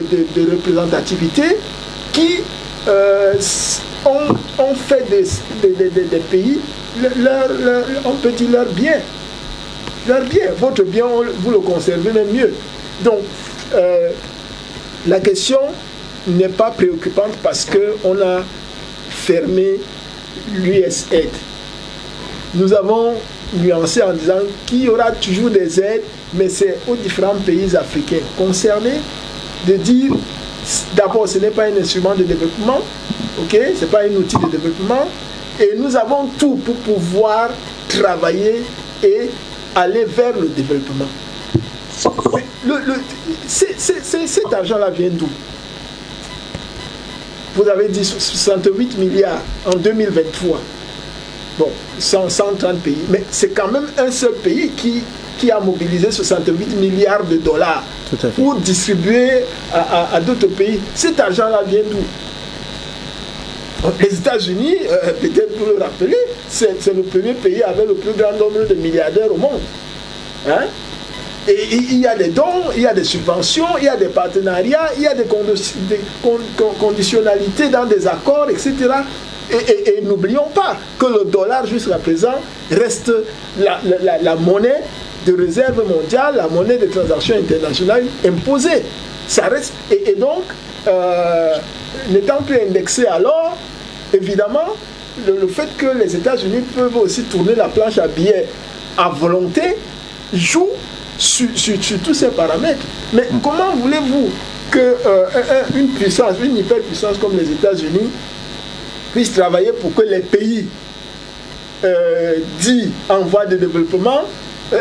représentativité qui ont fait des pays on peut dire leur bien. Leur bien. Votre bien, vous le conservez même mieux. Donc, la question n'est pas préoccupante parce qu'on a fermé l'USAID. Nous avons nuancé en disant qu'il y aura toujours des aides, mais c'est aux différents pays africains concernés de dire d'abord ce n'est pas un instrument de développement, ok, ce n'est pas un outil de développement, et nous avons tout pour pouvoir travailler et aller vers le développement. Cet argent-là vient d'où? Vous avez dit 68 milliards en 2023. Bon, 130 pays. Mais c'est quand même un seul pays qui a mobilisé 68 milliards de dollars pour distribuer à d'autres pays. Cet argent-là vient d'où? Les États-Unis, peut-être pour le rappeler, c'est le premier pays avec le plus grand nombre de milliardaires au monde. Hein? Et il y a des dons, il y a des subventions, il y a des partenariats, il y a des conditionnalités dans des accords, etc. Et n'oublions pas que le dollar jusqu'à présent reste la monnaie de réserve mondiale, la monnaie de transactions internationales imposée. Ça reste, et donc, n'étant plus indexé à l'or, évidemment, le fait que les États-Unis peuvent aussi tourner la planche à billets à volonté joue sur tous ces paramètres. Mais comment voulez-vous qu'une puissance, une hyperpuissance comme les États-Unis puisse travailler pour que les pays dits en voie de développement,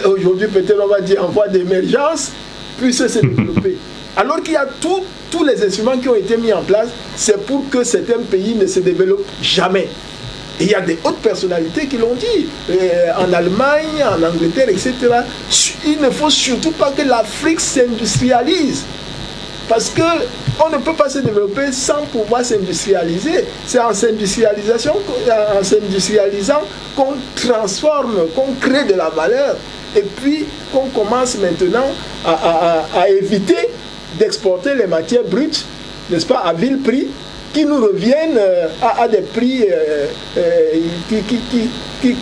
aujourd'hui peut-être on va dire en voie d'émergence, puissent se développer? Alors qu'il y a tous les instruments qui ont été mis en place, c'est pour que certains pays ne se développent jamais. Et il y a des hautes personnalités qui l'ont dit, en Allemagne, en Angleterre, etc. Il ne faut surtout pas que l'Afrique s'industrialise. Parce qu'on ne peut pas se développer sans pouvoir s'industrialiser. C'est en s'industrialisant qu'on transforme, qu'on crée de la valeur. Et puis qu'on commence maintenant à éviter d'exporter les matières brutes, n'est-ce pas, à vil prix, qui nous reviennent à des prix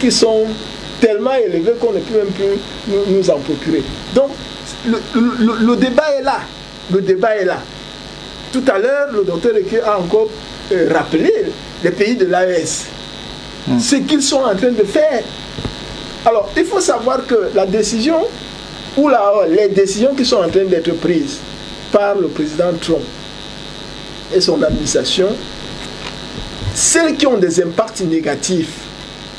qui sont tellement élevés qu'on ne peut même plus nous en procurer. Donc, le débat est là. Le débat est là. Tout à l'heure, le docteur Eke a encore rappelé les pays de l'AES, ce qu'ils sont en train de faire. Alors, il faut savoir que la décision, ou les décisions qui sont en train d'être prises par le président Trump et son administration, celles qui ont des impacts négatifs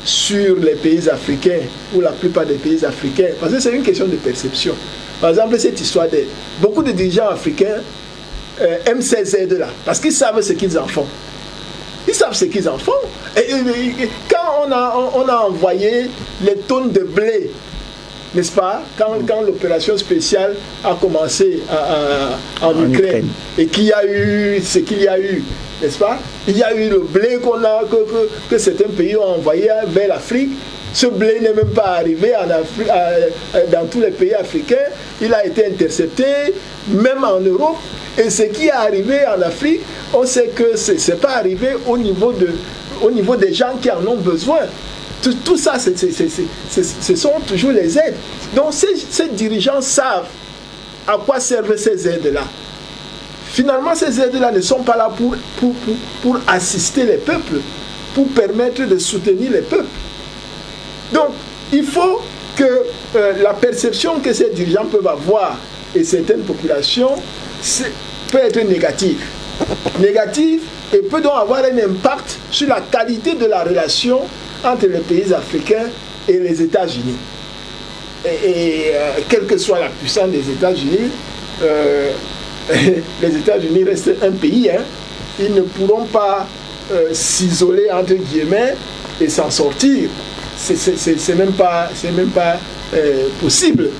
sur les pays africains, ou la plupart des pays africains, parce que c'est une question de perception. Par exemple, cette histoire d'aide. Beaucoup de dirigeants africains aiment ces aides-là, parce qu'ils savent ce qu'ils en font. Ils savent ce qu'ils en font. Et quand on a envoyé les tonnes de blé, n'est-ce pas, quand l'opération spéciale a commencé en Ukraine, et qu'il y a eu ce qu'il y a eu, n'est-ce pas, il y a eu le blé que certains pays ont envoyé vers l'Afrique. Ce blé n'est même pas arrivé en Afrique, dans tous les pays africains. Il a été intercepté, même en Europe. Et ce qui est arrivé en Afrique, on sait que ce n'est pas arrivé au niveau des gens qui en ont besoin. Tout ça, ce sont toujours les aides. Donc ces dirigeants savent à quoi servent ces aides-là. Finalement, ces aides-là ne sont pas là pour assister les peuples, pour permettre de soutenir les peuples. Donc, il faut que la perception que ces dirigeants peuvent avoir et certaines populations peut être négative. Négative et peut donc avoir un impact sur la qualité de la relation entre les pays africains et les États-Unis. Et quelle que soit la puissance des États-Unis, les États-Unis restent un pays. Ils ne pourront pas s'isoler entre guillemets et s'en sortir. C'est même pas possible.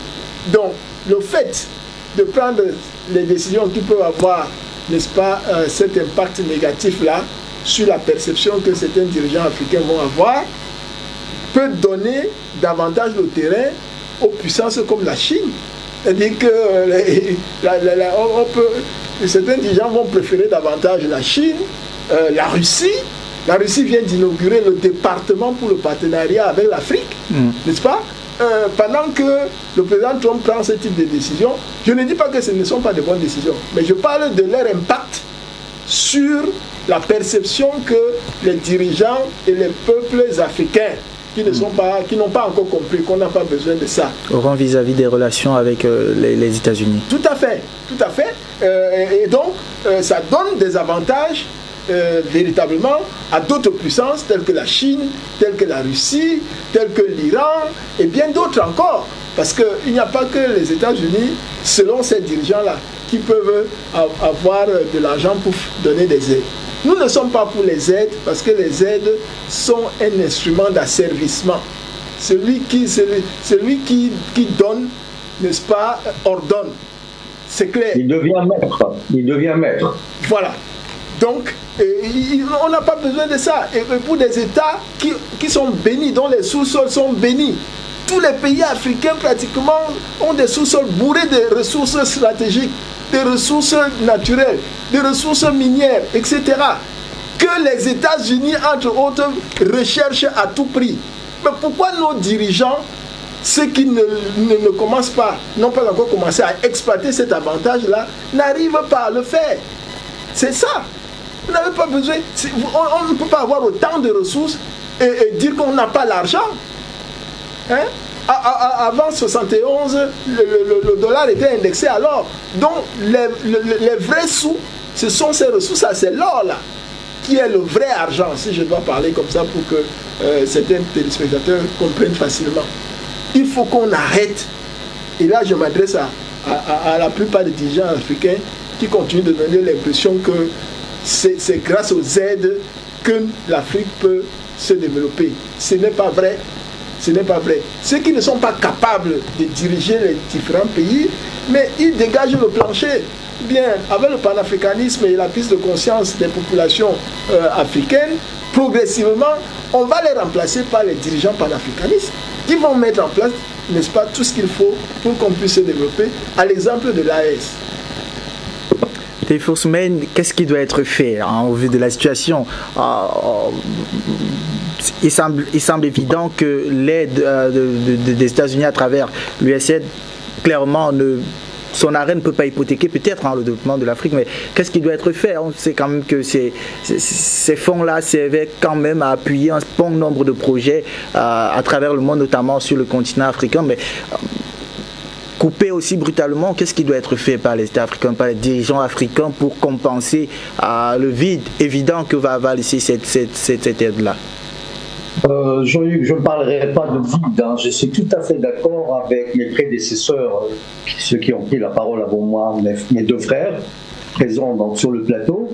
Donc, le fait de prendre les décisions qui peuvent avoir, n'est-ce pas, cet impact négatif-là, sur la perception que certains dirigeants africains vont avoir, peut donner davantage le terrain aux puissances comme la Chine. C'est-à-dire que certains dirigeants vont préférer davantage la Chine, la Russie. La Russie vient d'inaugurer le département pour le partenariat avec l'Afrique, n'est-ce pas? Pendant que le président Trump prend ce type de décision, je ne dis pas que ce ne sont pas de bonnes décisions, mais je parle de leur impact sur la perception que les dirigeants et les peuples africains qui n'ont pas encore compris qu'on n'a pas besoin de ça. Auront vis-à-vis des relations avec les États-Unis. Tout à fait. Et donc, ça donne des avantages véritablement à d'autres puissances telles que la Chine, telles que la Russie, telles que l'Iran et bien d'autres encore. Parce qu'il n'y a pas que les États-Unis, selon ces dirigeants-là, qui peuvent avoir de l'argent pour donner des aides. Nous ne sommes pas pour les aides parce que les aides sont un instrument d'asservissement. Celui qui donne, n'est-ce pas, ordonne. C'est clair. Il devient maître. Voilà. Donc, on n'a pas besoin de ça. Et pour des États qui sont bénis, dont les sous-sols sont bénis, tous les pays africains pratiquement ont des sous-sols bourrés de ressources stratégiques, des ressources naturelles, des ressources minières, etc. Que les États-Unis, entre autres, recherchent à tout prix. Mais pourquoi nos dirigeants, ceux qui ne commencent pas, n'ont pas encore commencé à exploiter cet avantage-là, n'arrivent pas à le faire? C'est ça. Vous n'avez pas besoin. On ne peut pas avoir autant de ressources et dire qu'on n'a pas l'argent. Hein? Avant 71, le dollar était indexé à l'or. Donc les vrais sous, ce sont ces ressources, c'est l'or là, qui est le vrai argent, si je dois parler comme ça pour que certains téléspectateurs comprennent facilement. Il faut qu'on arrête, et là je m'adresse à la plupart des dirigeants africains qui continuent de donner l'impression que c'est grâce aux aides que l'Afrique peut se développer. Ce n'est pas vrai. Ce n'est pas vrai. Ceux qui ne sont pas capables de diriger les différents pays, mais ils dégagent le plancher. Bien, avec le panafricanisme et la prise de conscience des populations africaines, progressivement, on va les remplacer par les dirigeants panafricanistes qui vont mettre en place, n'est-ce pas, tout ce qu'il faut pour qu'on puisse se développer, à l'exemple de l'AES. Théophile Soumaine, qu'est-ce qui doit être fait au vu de la situation? Il semble évident que l'aide des États-Unis à travers l'USAID, clairement, son arrêt ne peut pas hypothéquer peut-être le développement de l'Afrique, mais qu'est-ce qui doit être fait? On sait quand même que ces fonds-là servaient quand même à appuyer un bon nombre de projets à travers le monde, notamment sur le continent africain, mais couper aussi brutalement, qu'est-ce qui doit être fait par les États africains, par les dirigeants africains pour compenser le vide évident que va laisser cette aide-là? Jean-Luc, je ne parlerai pas de vide, je suis tout à fait d'accord avec mes prédécesseurs, ceux qui ont pris la parole avant moi, mes deux frères, présents donc sur le plateau.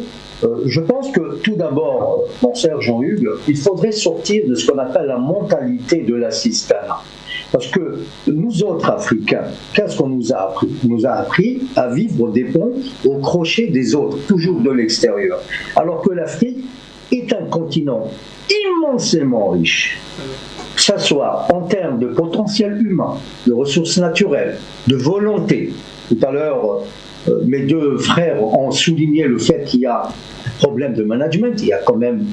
Je pense que tout d'abord, mon cher Jean-Hugues, il faudrait sortir de ce qu'on appelle la mentalité de l'assistanat. Parce que nous autres Africains, qu'est-ce qu'on nous a appris? On nous a appris à vivre des ponts au crochet des autres, toujours de l'extérieur. Alors que l'Afrique est un continent immensément riche, que ce soit en termes de potentiel humain, de ressources naturelles, de volonté. Tout à l'heure, mes deux frères ont souligné le fait qu'il y a un problème de management. Il y a quand même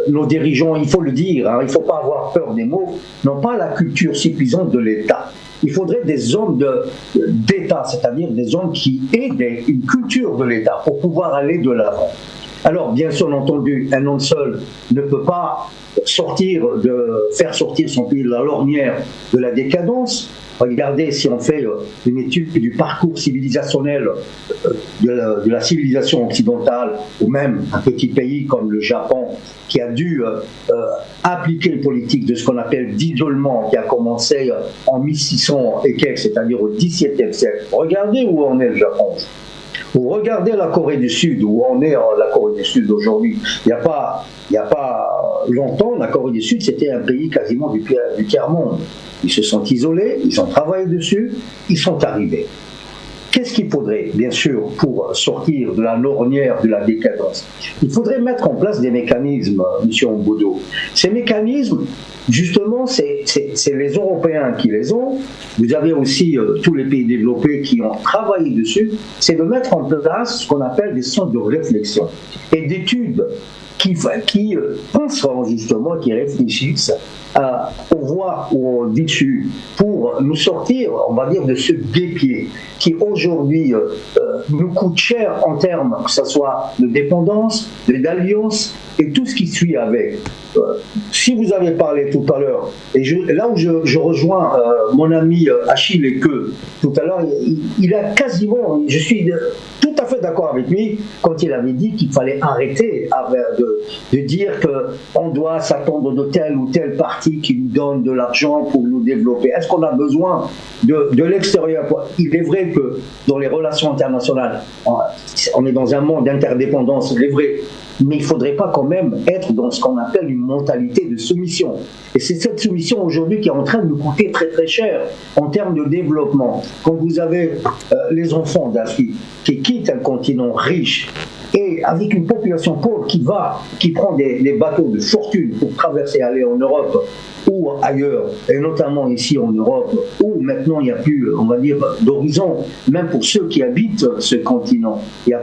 nos dirigeants, il faut le dire, il ne faut pas avoir peur des mots, n'ont pas la culture suffisante de l'État. Il faudrait des hommes d'État, c'est-à-dire des hommes qui aient une culture de l'État pour pouvoir aller de l'avant. Alors, bien sûr, entendu, un homme seul ne peut pas faire sortir son pays de la lornière de la décadence. Regardez, si on fait une étude du parcours civilisationnel de la civilisation occidentale, ou même un petit pays comme le Japon, qui a dû appliquer une politique de ce qu'on appelle d'isolement, qui a commencé en 1600 et quelques, c'est-à-dire au XVIIe siècle. Regardez où en est le Japon. Vous regardez la Corée du Sud, où on est la Corée du Sud aujourd'hui. Il n'y a pas longtemps, la Corée du Sud, c'était un pays quasiment du tiers-monde. Ils se sont isolés, ils ont travaillé dessus, ils sont arrivés. qu'est-ce qu'il faudrait, bien sûr, pour sortir de la lorgnière de la décadence? Il faudrait mettre en place des mécanismes, M. Mbodo. Ces mécanismes, justement, c'est les Européens qui les ont. Vous avez aussi tous les pays développés qui ont travaillé dessus. C'est de mettre en place ce qu'on appelle des centres de réflexion et d'études qui penseront justement, qui réfléchissent aux voies ou au dessus pour nous sortir, on va dire, de ce guêpier qui aujourd'hui nous coûte cher en termes, que ce soit de dépendance, d'alliance et tout ce qui suit avec. Si vous avez parlé tout à l'heure, et là où je rejoins mon ami Achille Ekeu, tout à l'heure, il a quasiment, je suis tout à fait d'accord avec lui quand il avait dit qu'il fallait arrêter de dire qu'on doit s'attendre de tel ou tel parti qui nous donne de l'argent pour nous développer. Est-ce qu'on a besoin de l'extérieur? Il est vrai que dans les relations internationales, on est dans un monde d'interdépendance, il est vrai. Mais il ne faudrait pas quand même être dans ce qu'on appelle une mentalité de soumission. Et c'est cette soumission aujourd'hui qui est en train de nous coûter très très cher en termes de développement. Quand vous avez les enfants d'Afrique qui quittent un continent riche et avec une population pauvre qui prend des bateaux de fortune pour traverser, aller en Europe ou ailleurs, et notamment ici en Europe, où maintenant il n'y a plus, on va dire, d'horizon, même pour ceux qui habitent ce continent. Il n'y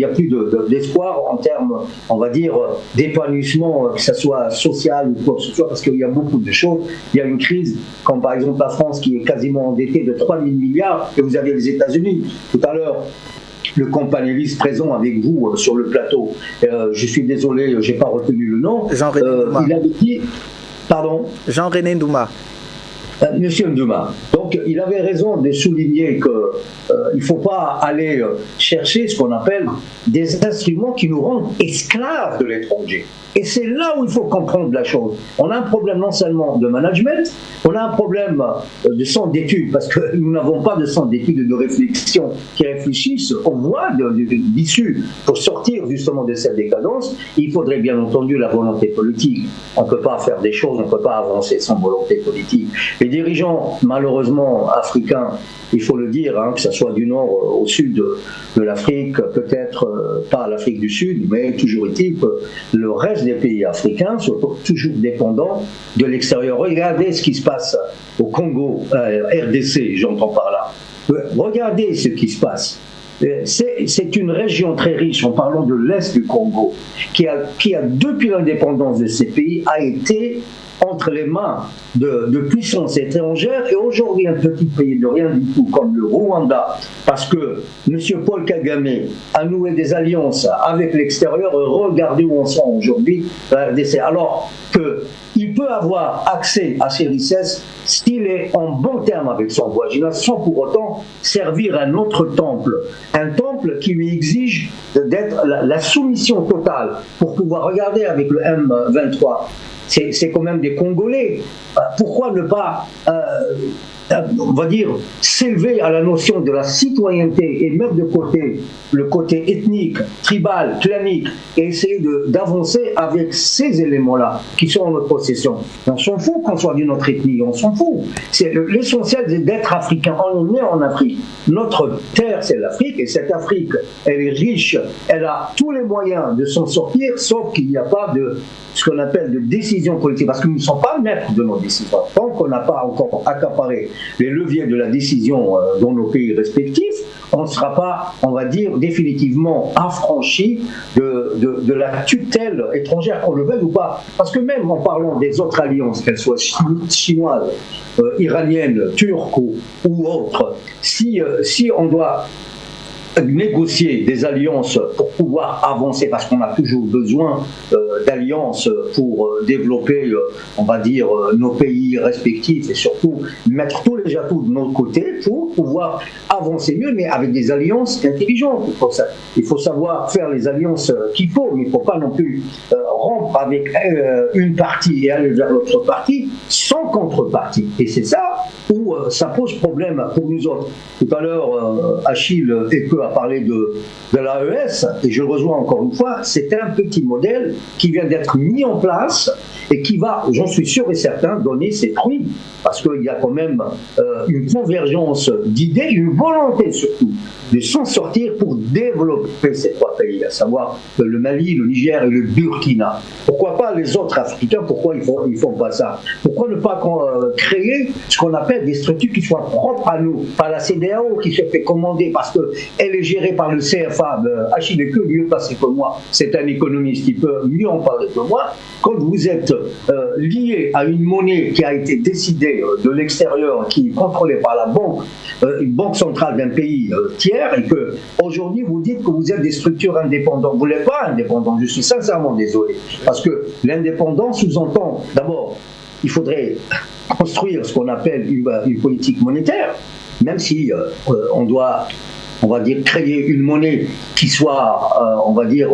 a plus d'espoir en termes, on va dire, d'épanouissement, que ce soit social ou quoi que ce soit, parce qu'il y a beaucoup de choses. Il y a une crise, comme par exemple la France qui est quasiment endettée de 3 000 milliards, et vous avez les États-Unis. Tout à l'heure, le companéliste présent avec vous sur le plateau, je suis désolé, je n'ai pas retenu le nom, il avait dit... Pardon? Jean-René Ndouma. Monsieur Ndouma. Donc, il avait raison de souligner qu'il ne faut pas aller chercher ce qu'on appelle des instruments qui nous rendent esclaves de l'étranger. Et c'est là où il faut comprendre la chose. On a un problème non seulement de management, on a un problème de centre d'études, parce que nous n'avons pas de centre d'études et de réflexion qui réfléchissent aux voies d'issue pour sortir justement de cette décadence. Il faudrait bien entendu la volonté politique. On ne peut pas faire des choses, on ne peut pas avancer sans volonté politique. Les dirigeants, malheureusement, africains, il faut le dire, que ce soit du nord au sud de l'Afrique, peut-être pas l'Afrique du Sud, mais toujours est-il que le reste des pays africains sont toujours dépendants de l'extérieur. Regardez ce qui se passe au Congo, RDC, j'entends par là. Regardez ce qui se passe. C'est une région très riche, en parlant de l'Est du Congo, qui a depuis l'indépendance de ces pays, a été entre les mains de puissances étrangères, et aujourd'hui un petit pays de rien du tout comme le Rwanda, parce que M. Paul Kagame a noué des alliances avec l'extérieur. Regardez où on sont aujourd'hui, la RDC, alors qu'il peut avoir accès à ces richesses s'il est en bon terme avec son voisinage, sans pour autant servir un autre temple, un temple qui lui exige d'être la soumission totale pour pouvoir regarder avec le M23. C'est quand même des Congolais. Pourquoi ne pas, on va dire, s'élever à la notion de la citoyenneté et mettre de côté le côté ethnique, tribal, clanique, et essayer d'avancer avec ces éléments-là qui sont en notre possession. On s'en fout qu'on soit d'une autre ethnie, on s'en fout. L'essentiel d'être africain. On est né en Afrique. Notre terre, c'est l'Afrique, et cette Afrique, elle est riche, elle a tous les moyens de s'en sortir, sauf qu'il n'y a pas de ce qu'on appelle de décision politique, parce que nous ne sommes pas maîtres de nos décisions. Tant qu'on n'a pas encore accaparé les leviers de la décision dans nos pays respectifs, on ne sera pas, on va dire, définitivement affranchi de la tutelle étrangère, qu'on le veuille ou pas. Parce que même en parlant des autres alliances, qu'elles soient chinoises, iraniennes, turques ou autres, si on doit négocier des alliances pour pouvoir avancer, parce qu'on a toujours besoin d'alliances pour développer, on va dire, nos pays respectifs, et surtout mettre tous les atouts de notre côté pour pouvoir avancer mieux, mais avec des alliances intelligentes. Il faut savoir faire les alliances qu'il faut, mais il ne faut pas non plus rompre avec une partie et aller vers l'autre partie sans contrepartie. Et c'est ça où ça pose problème pour nous autres. Tout à l'heure, Achille Ekeu a parlé de l'AES, et je le rejoins encore une fois, c'est un petit modèle qui vient d'être mis en place et qui va, j'en suis sûr et certain, donner ses fruits, parce qu'il y a quand même une convergence d'idées, une volonté surtout de s'en sortir pour développer ces trois pays, à savoir le Mali, le Niger et le Burkina. Pourquoi pas les autres Africains? Pourquoi ils font pas ça? Pourquoi ne pas créer ce qu'on appelle des structures qui soient propres à nous? Pas la CEDEAO qui se fait commander parce qu'elle est gérée par le CFA. Achille que mieux passé que moi. C'est un économiste qui peut mieux en parler que moi. Quand vous êtes lié à une monnaie qui a été décidée de l'extérieur, qui est contrôlée par la banque, une banque centrale d'un pays tiers, et que aujourd'hui vous dites que vous êtes des structures indépendantes. Vous n'êtes pas indépendant, je suis sincèrement désolé. Parce que l'indépendance sous-entend, d'abord, il faudrait construire ce qu'on appelle une politique monétaire, même si on doit, on va dire, créer une monnaie qui soit, on va dire,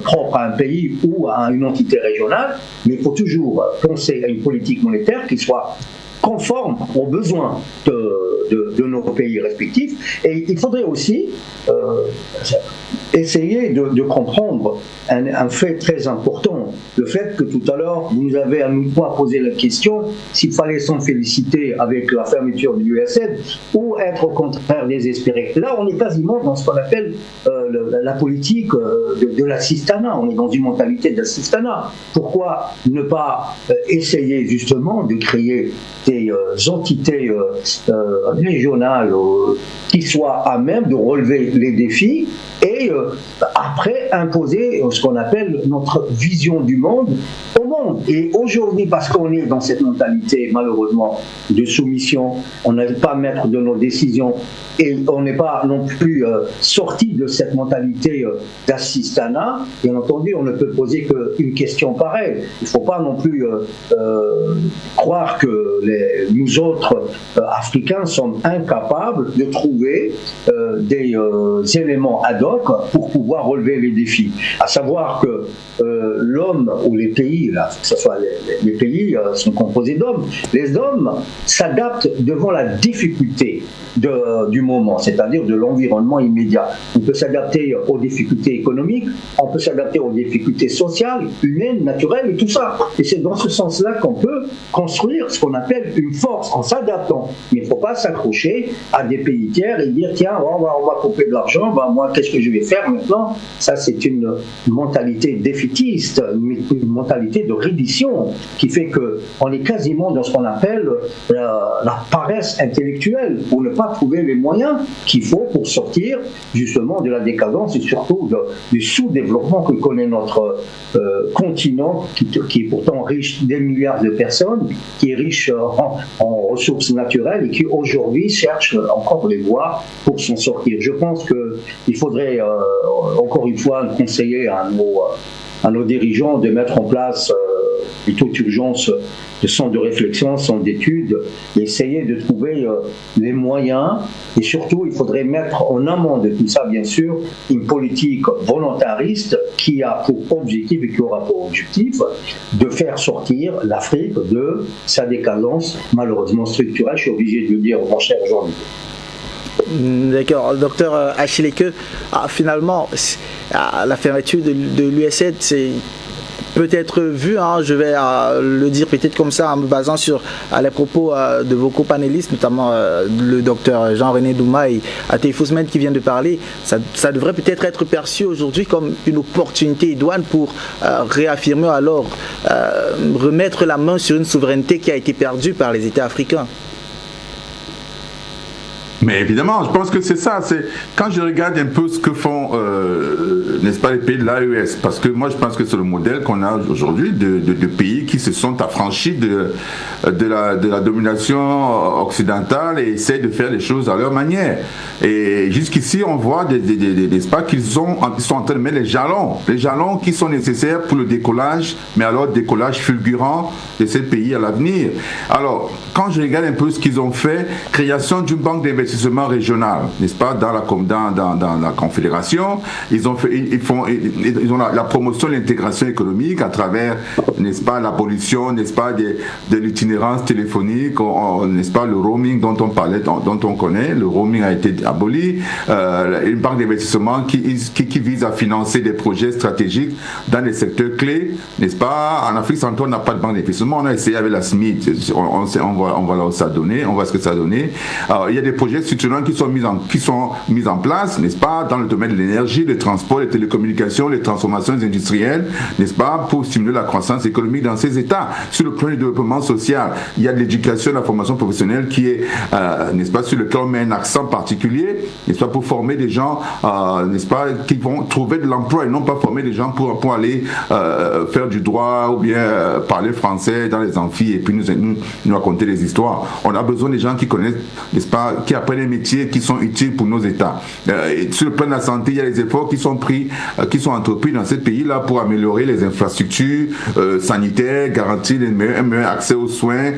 propre à un pays ou à une entité régionale, mais il faut toujours penser à une politique monétaire qui soit conforme aux besoins de nos pays respectifs. Et il faudrait aussi essayer de comprendre un fait très important, le fait que tout à l'heure, vous nous avez à nous posé la question s'il fallait s'en féliciter avec la fermeture de l'USAID ou être au contraire désespéré. Là, on est quasiment dans ce qu'on appelle la politique de l'assistanat. On est dans une mentalité d'assistanat. Pourquoi ne pas essayer justement de créer des entités régionales qui soient à même de relever les défis et après imposer ce qu'on appelle notre vision du monde au monde. Et aujourd'hui, parce qu'on est dans cette mentalité malheureusement de soumission, on n'arrive pas à mettre de nos décisions et on n'est pas non plus sorti de cette mentalité d'assistanat. Bien entendu, on ne peut poser qu'une question pareille. Il ne faut pas non plus croire que nous autres Africains sommes incapables de trouver des éléments ad hoc pour pouvoir relever les défis. À savoir que l'homme ou les pays, là, que ce soit les pays sont composés d'hommes. Les hommes s'adaptent devant la difficulté du moment, c'est-à-dire de l'environnement immédiat. On peut s'adapter aux difficultés économiques, on peut s'adapter aux difficultés sociales, humaines, naturelles et tout ça. Et c'est dans ce sens-là qu'on peut construire ce qu'on appelle une force en s'adaptant. Mais il ne faut pas s'accrocher à des pays tiers et dire tiens, on va couper de l'argent, moi qu'est-ce que je vais faire maintenant? Ça c'est une mentalité défaitiste, une mentalité de reddition qui fait qu'on est quasiment dans ce qu'on appelle la paresse intellectuelle pour ne pas trouver les moyens qu'il faut pour sortir justement de la décadence et surtout du sous-développement que connaît notre continent qui est pourtant riche des milliards de personnes, qui est riche en ressources naturelles et qui aujourd'hui cherche encore les voies pour s'en sortir. Je pense qu'il faudrait encore une fois conseiller à nos dirigeants de mettre en place plutôt d'urgence de centres de réflexion, centres d'études, et essayer de trouver les moyens. Et surtout, il faudrait mettre en amont de tout ça, bien sûr, une politique volontariste qui a pour objectif et qui aura pour objectif de faire sortir l'Afrique de sa décadence, malheureusement structurelle. Je suis obligé de le dire, mon cher Jean-Luc. D'accord, docteur Achille que finalement, la fermeture de l'USAID, c'est peut-être vu, je vais le dire peut-être comme ça en me basant sur les propos de vos copanélistes, notamment le docteur Jean-René Douma et Atey Fousmen qui vient de parler. Ça devrait peut-être être perçu aujourd'hui comme une opportunité idoine pour réaffirmer alors, remettre la main sur une souveraineté qui a été perdue par les États africains. Mais évidemment, je pense que c'est ça. Quand je regarde un peu ce que font, n'est-ce pas, les pays de l'AES, parce que moi je pense que c'est le modèle qu'on a aujourd'hui de pays qui se sont affranchis de la domination occidentale et essayent de faire les choses à leur manière. Et jusqu'ici, on voit n'est-ce pas, qu'ils sont en train de mettre les jalons qui sont nécessaires pour le décollage, mais alors décollage fulgurant de ces pays à l'avenir. Alors, quand je regarde un peu ce qu'ils ont fait, création d'une banque d'investissement d'investissement régional, n'est-ce pas, dans la Confédération. Ils ont la promotion de l'intégration économique à travers, n'est-ce pas, l'abolition, n'est-ce pas, de l'itinérance téléphonique, n'est-ce pas, le roaming dont on parlait, dont on connaît. Le roaming a été aboli. Une banque d'investissement qui vise à financer des projets stratégiques dans les secteurs clés, n'est-ce pas. En Afrique centrale, on n'a pas de banque d'investissement. On a essayé avec la SMID. On voit ce que ça a donné. Il y a des projets structurants qui sont mis en place, n'est-ce pas, dans le domaine de l'énergie, le transport, les télécommunications, les transformations industrielles, n'est-ce pas, pour stimuler la croissance économique dans ces États. Sur le plan du développement social, il y a de l'éducation, la formation professionnelle qui est, n'est-ce pas, sur lequel on met un accent particulier, n'est-ce pas, pour former des gens, n'est-ce pas, qui vont trouver de l'emploi et non pas former des gens pour aller faire du droit ou bien parler français dans les amphis et puis nous raconter des histoires. On a besoin des gens qui connaissent, n'est-ce pas, qui apprennent les métiers qui sont utiles pour nos États. Et sur le plan de la santé, il y a des efforts qui sont entrepris dans ces pays-là pour améliorer les infrastructures sanitaires, garantir un meilleur accès aux soins,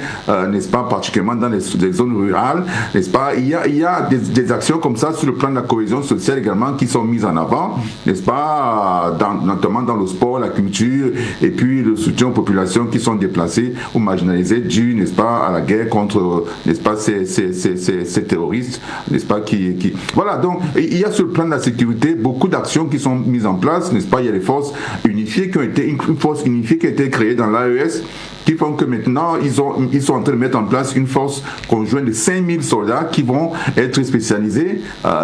n'est-ce pas, particulièrement dans les zones rurales, n'est-ce pas. Il y a des actions comme ça sur le plan de la cohésion sociale également qui sont mises en avant, n'est-ce pas, notamment dans le sport, la culture et puis le soutien aux populations qui sont déplacées ou marginalisées dû, n'est-ce pas, à la guerre contre, n'est-ce pas, ces terroristes, n'est-ce pas, qui... Voilà, donc il y a sur le plan de la sécurité beaucoup d'actions qui sont mises en place, n'est-ce pas. Il y a des forces unifiées une force unifiée qui a été créée dans l'AES, qui font que maintenant, ils sont en train de mettre en place une force conjointe de 5000 soldats qui vont être spécialisés,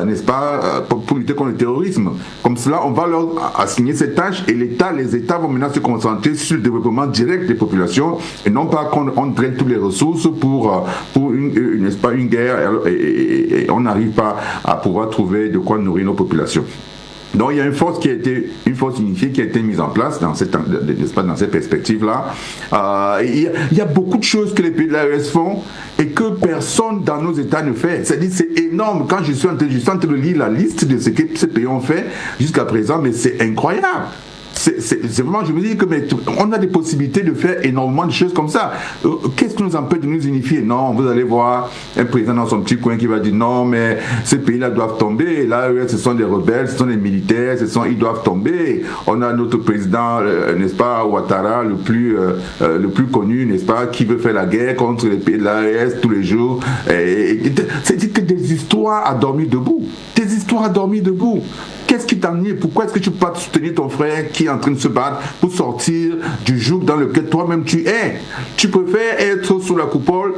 n'est-ce pas, pour lutter contre le terrorisme. Comme cela, on va leur assigner cette tâche et les États vont maintenant se concentrer sur le développement direct des populations et non pas qu'on draine toutes les ressources pour n'est-ce pas, une guerre et on n'arrive pas à pouvoir trouver de quoi nourrir nos populations. Donc il y a une force unifiée qui a été mise en place dans cette perspective-là. Il y a beaucoup de choses que les pays de l'AES font et que personne dans nos États ne fait. C'est-à-dire c'est énorme. Quand je suis en train de lire la liste de ce que ces pays ont fait jusqu'à présent, mais c'est incroyable. C'est vraiment, je me dis que on a des possibilités de faire énormément de choses comme ça. Qu'est-ce qui nous empêche de nous unifier? Non, vous allez voir un président dans son petit coin qui va dire non, mais ces pays-là doivent tomber. Là, ce sont des rebelles, ce sont des militaires, ils doivent tomber. On a notre président, n'est-ce pas, Ouattara, le plus connu, n'est-ce pas, qui veut faire la guerre contre les pays de l'AES tous les jours. C'est que des histoires à dormir debout. Des histoires à dormir debout. Qu'est-ce qui t'ennuie? Pourquoi est-ce que tu ne peux pas soutenir ton frère qui est en train de se battre pour sortir du joug dans lequel toi-même tu es? Tu préfères être sous la coupole,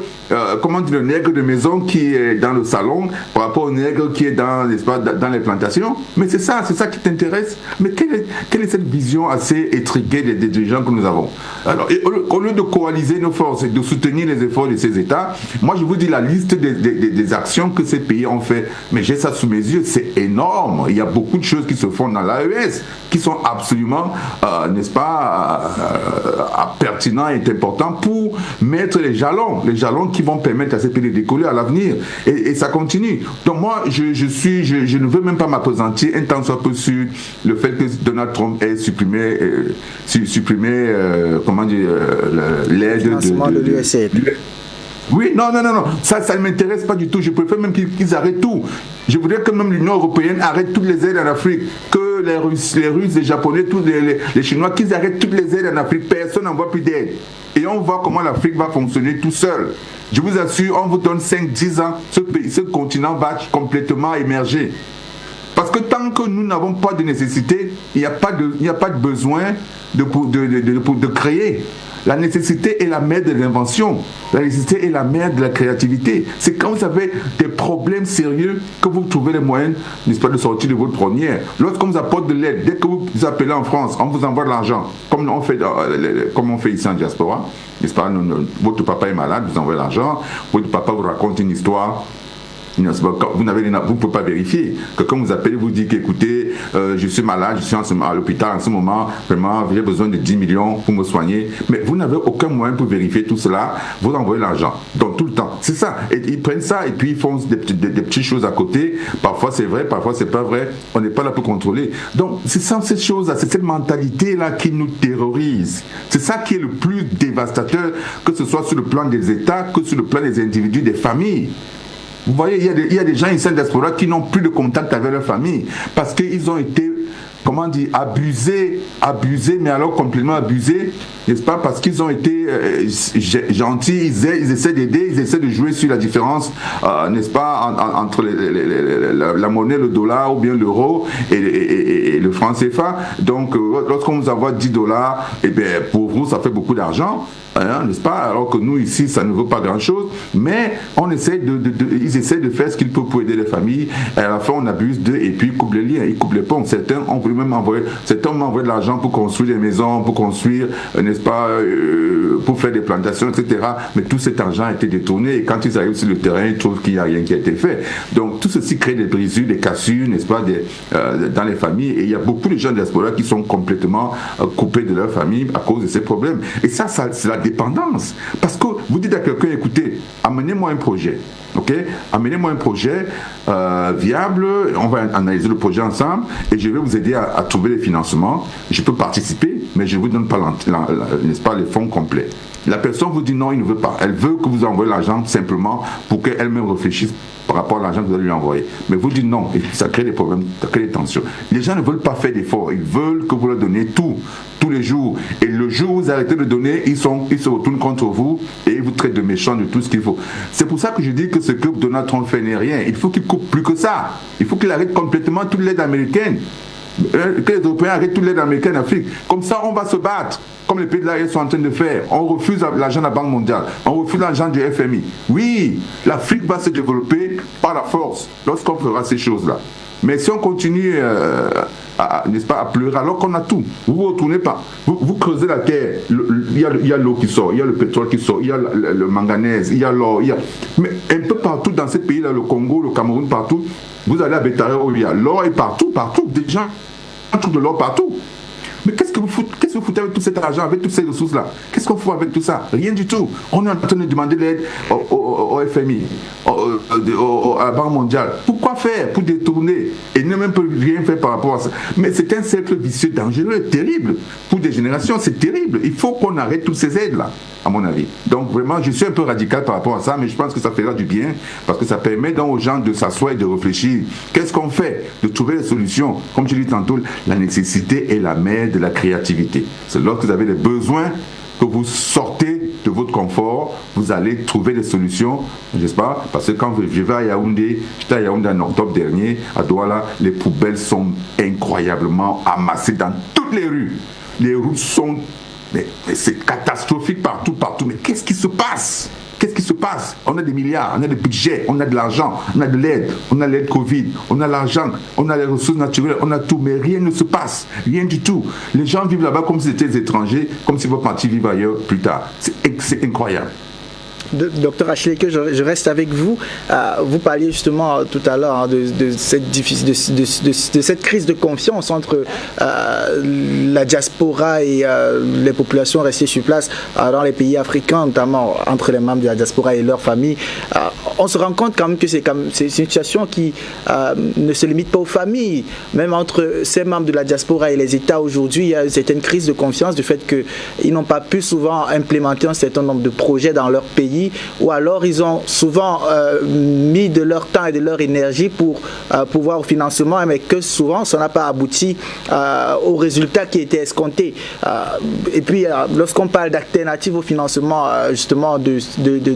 comment dire, le nègre de maison qui est dans le salon par rapport au nègre qui est dans les plantations? Mais c'est ça qui t'intéresse. Mais quelle est cette vision assez étriquée des dirigeants que nous avons? Alors, au lieu de coaliser nos forces et de soutenir les efforts de ces États, moi je vous dis la liste des actions que ces pays ont fait, mais j'ai ça sous mes yeux, c'est énorme. Il y a beaucoup de choses qui se font dans l'AES qui sont absolument, n'est-ce pas, pertinents et importants pour mettre les jalons qui vont permettre à ces pays de décoller à l'avenir. Et ça continue. Donc moi, je ne veux même pas m'appesantir un tant soit peu sur le fait que Donald Trump ait supprimé comment dire, l'aide de l'USAID. Oui, non, ça ne m'intéresse pas du tout. Je préfère même qu'ils arrêtent tout. Je voudrais que même l'Union européenne arrête toutes les aides en Afrique, que les Russes, les Japonais, tous les Chinois, qu'ils arrêtent toutes les aides en Afrique. Personne n'envoie plus d'aide. Et on voit comment l'Afrique va fonctionner tout seul. Je vous assure, on vous donne 5-10 ans, ce continent va complètement émerger. Parce que tant que nous n'avons pas de nécessité, il n'y a pas de besoin de créer. La nécessité est la mère de l'invention. La nécessité est la mère de la créativité. C'est quand vous avez des problèmes sérieux que vous trouvez les moyens, n'est-ce pas, de sortir de votre ornière. Lorsqu'on vous apporte de l'aide, dès que vous appelez en France, on vous envoie de l'argent, comme on fait ici en diaspora, n'est-ce pas, votre papa est malade, vous envoyez l'argent, votre papa vous raconte une histoire. Vous ne pouvez pas vérifier. Quelqu'un vous appelle, vous dit qu'écoutez, je suis malade, je suis à l'hôpital en ce moment, vraiment, j'ai besoin de 10 millions pour me soigner. Mais vous n'avez aucun moyen pour vérifier tout cela. Vous envoyez l'argent. Donc tout le temps. C'est ça. Et ils prennent ça et puis ils font des petites choses à côté. Parfois c'est vrai, parfois c'est pas vrai. On n'est pas là pour contrôler. Donc c'est ça, ces choses-là, c'est cette mentalité-là qui nous terrorise. C'est ça qui est le plus dévastateur, que ce soit sur le plan des États, que sur le plan des individus, des familles. Vous voyez, il y a des gens ici en diaspora qui n'ont plus de contact avec leur famille parce qu'ils ont été, comment dire, abusés, mais alors complètement abusés, n'est-ce pas, parce qu'ils ont été gentils, ils essaient d'aider, ils essaient de jouer sur la différence, n'est-ce pas, entre la monnaie, le dollar ou bien l'euro et le franc CFA. Donc, lorsqu'on vous envoie $10, eh bien, pour vous, ça fait beaucoup d'argent. Hein, n'est-ce pas? Alors que nous ici, ça ne vaut pas grand-chose, mais on essaie ils essaient de faire ce qu'ils peuvent pour aider les familles. Et à la fin, on abuse d'eux et puis ils coupent les liens, ils coupent les ponts. Certains ont même envoyé de l'argent pour construire des maisons, pour construire, n'est-ce pas, pour faire des plantations, etc. Mais tout cet argent a été détourné et quand ils arrivent sur le terrain, ils trouvent qu'il n'y a rien qui a été fait. Donc tout ceci crée des brisures, des cassures, n'est-ce pas, dans les familles. Et il y a beaucoup de gens de diaspora qui sont complètement coupés de leur famille à cause de ces problèmes. Et ça c'est la dépendance. Parce que vous dites à quelqu'un, écoutez, amenez-moi un projet. Ok, amenez-moi un projet viable, on va analyser le projet ensemble et je vais vous aider à trouver les financements. Je peux participer, mais je ne vous donne pas, n'est-ce pas, les fonds complets. La personne vous dit non, il ne veut pas. Elle veut que vous envoyez l'argent simplement pour qu'elle-même réfléchisse par rapport à l'argent que vous allez lui envoyer. Mais vous dites non, et ça crée des problèmes, ça crée des tensions. Les gens ne veulent pas faire d'efforts, ils veulent que vous leur donniez tout, tous les jours. Et le jour où vous arrêtez de donner, ils se retournent contre vous et ils vous traitent de méchants de tout ce qu'il faut. C'est pour ça que je dis que ce que Donald Trump fait n'est rien. Il faut qu'il coupe plus que ça. Il faut qu'il arrête complètement toute l'aide américaine. Que les Européens arrêtent toute l'aide américaine en Afrique. Comme ça, on va se battre. Comme les pays de l'AES sont en train de faire. On refuse l'argent de la Banque mondiale. On refuse l'argent du FMI. Oui, l'Afrique va se développer par la force lorsqu'on fera ces choses-là. Mais si on continue n'est-ce pas, à pleurer alors qu'on a tout, vous ne retournez pas. Vous creusez la terre, il y a l'eau qui sort, il y a le pétrole qui sort, il y a le manganèse, il y a l'or, mais un peu partout dans ces pays-là, le Congo, le Cameroun, partout, vous allez à Bétaré où il y a l'or et partout, des gens trouvent de l'or partout. Mais qu'est-ce que vous foutez avec tout cet argent, avec toutes ces ressources-là? Qu'est-ce qu'on fout avec tout ça? Rien du tout. On est en train de demander l'aide au FMI, à la Banque mondiale. Pourquoi faire? Pour détourner et ne même rien faire par rapport à ça. Mais c'est un cercle vicieux, dangereux, terrible. Pour des générations, c'est terrible. Il faut qu'on arrête toutes ces aides-là, à mon avis. Donc vraiment, je suis un peu radical par rapport à ça, mais je pense que ça fera du bien, parce que ça permet donc aux gens de s'asseoir et de réfléchir. Qu'est-ce qu'on fait? De trouver des solutions. Comme je dis tantôt, la nécessité est la mère de la créativité. C'est lorsque vous avez des besoins que vous sortez de votre confort, vous allez trouver des solutions, n'est-ce pas? Parce que quand je vais à Yaoundé, j'étais à Yaoundé en octobre dernier, à Douala, les poubelles sont incroyablement amassées dans toutes les rues. Les routes sont... Mais c'est catastrophique partout. Mais qu'est-ce qui se passe? Qu'est-ce qui se passe? On a des milliards, on a des budgets, on a de l'argent, on a de l'aide, on a l'aide Covid, on a l'argent, on a les ressources naturelles, on a tout, mais rien ne se passe, rien du tout. Les gens vivent là-bas comme s'ils étaient des étrangers, comme s'ils vont partir vivre ailleurs plus tard. C'est incroyable. Docteur Achileke, je reste avec vous. Vous parliez justement tout à l'heure de cette crise de confiance entre la diaspora et les populations restées sur place dans les pays africains, notamment entre les membres de la diaspora et leurs familles. On se rend compte quand même que c'est une situation qui ne se limite pas aux familles. Même entre ces membres de la diaspora et les États aujourd'hui, il y a une certaine crise de confiance du fait qu'ils n'ont pas pu souvent implémenter un certain nombre de projets dans leur pays, ou alors ils ont souvent mis de leur temps et de leur énergie pour pouvoir au financement, mais que souvent ça n'a pas abouti aux résultats qui étaient escomptés. Et puis lorsqu'on parle d'alternatives au financement justement de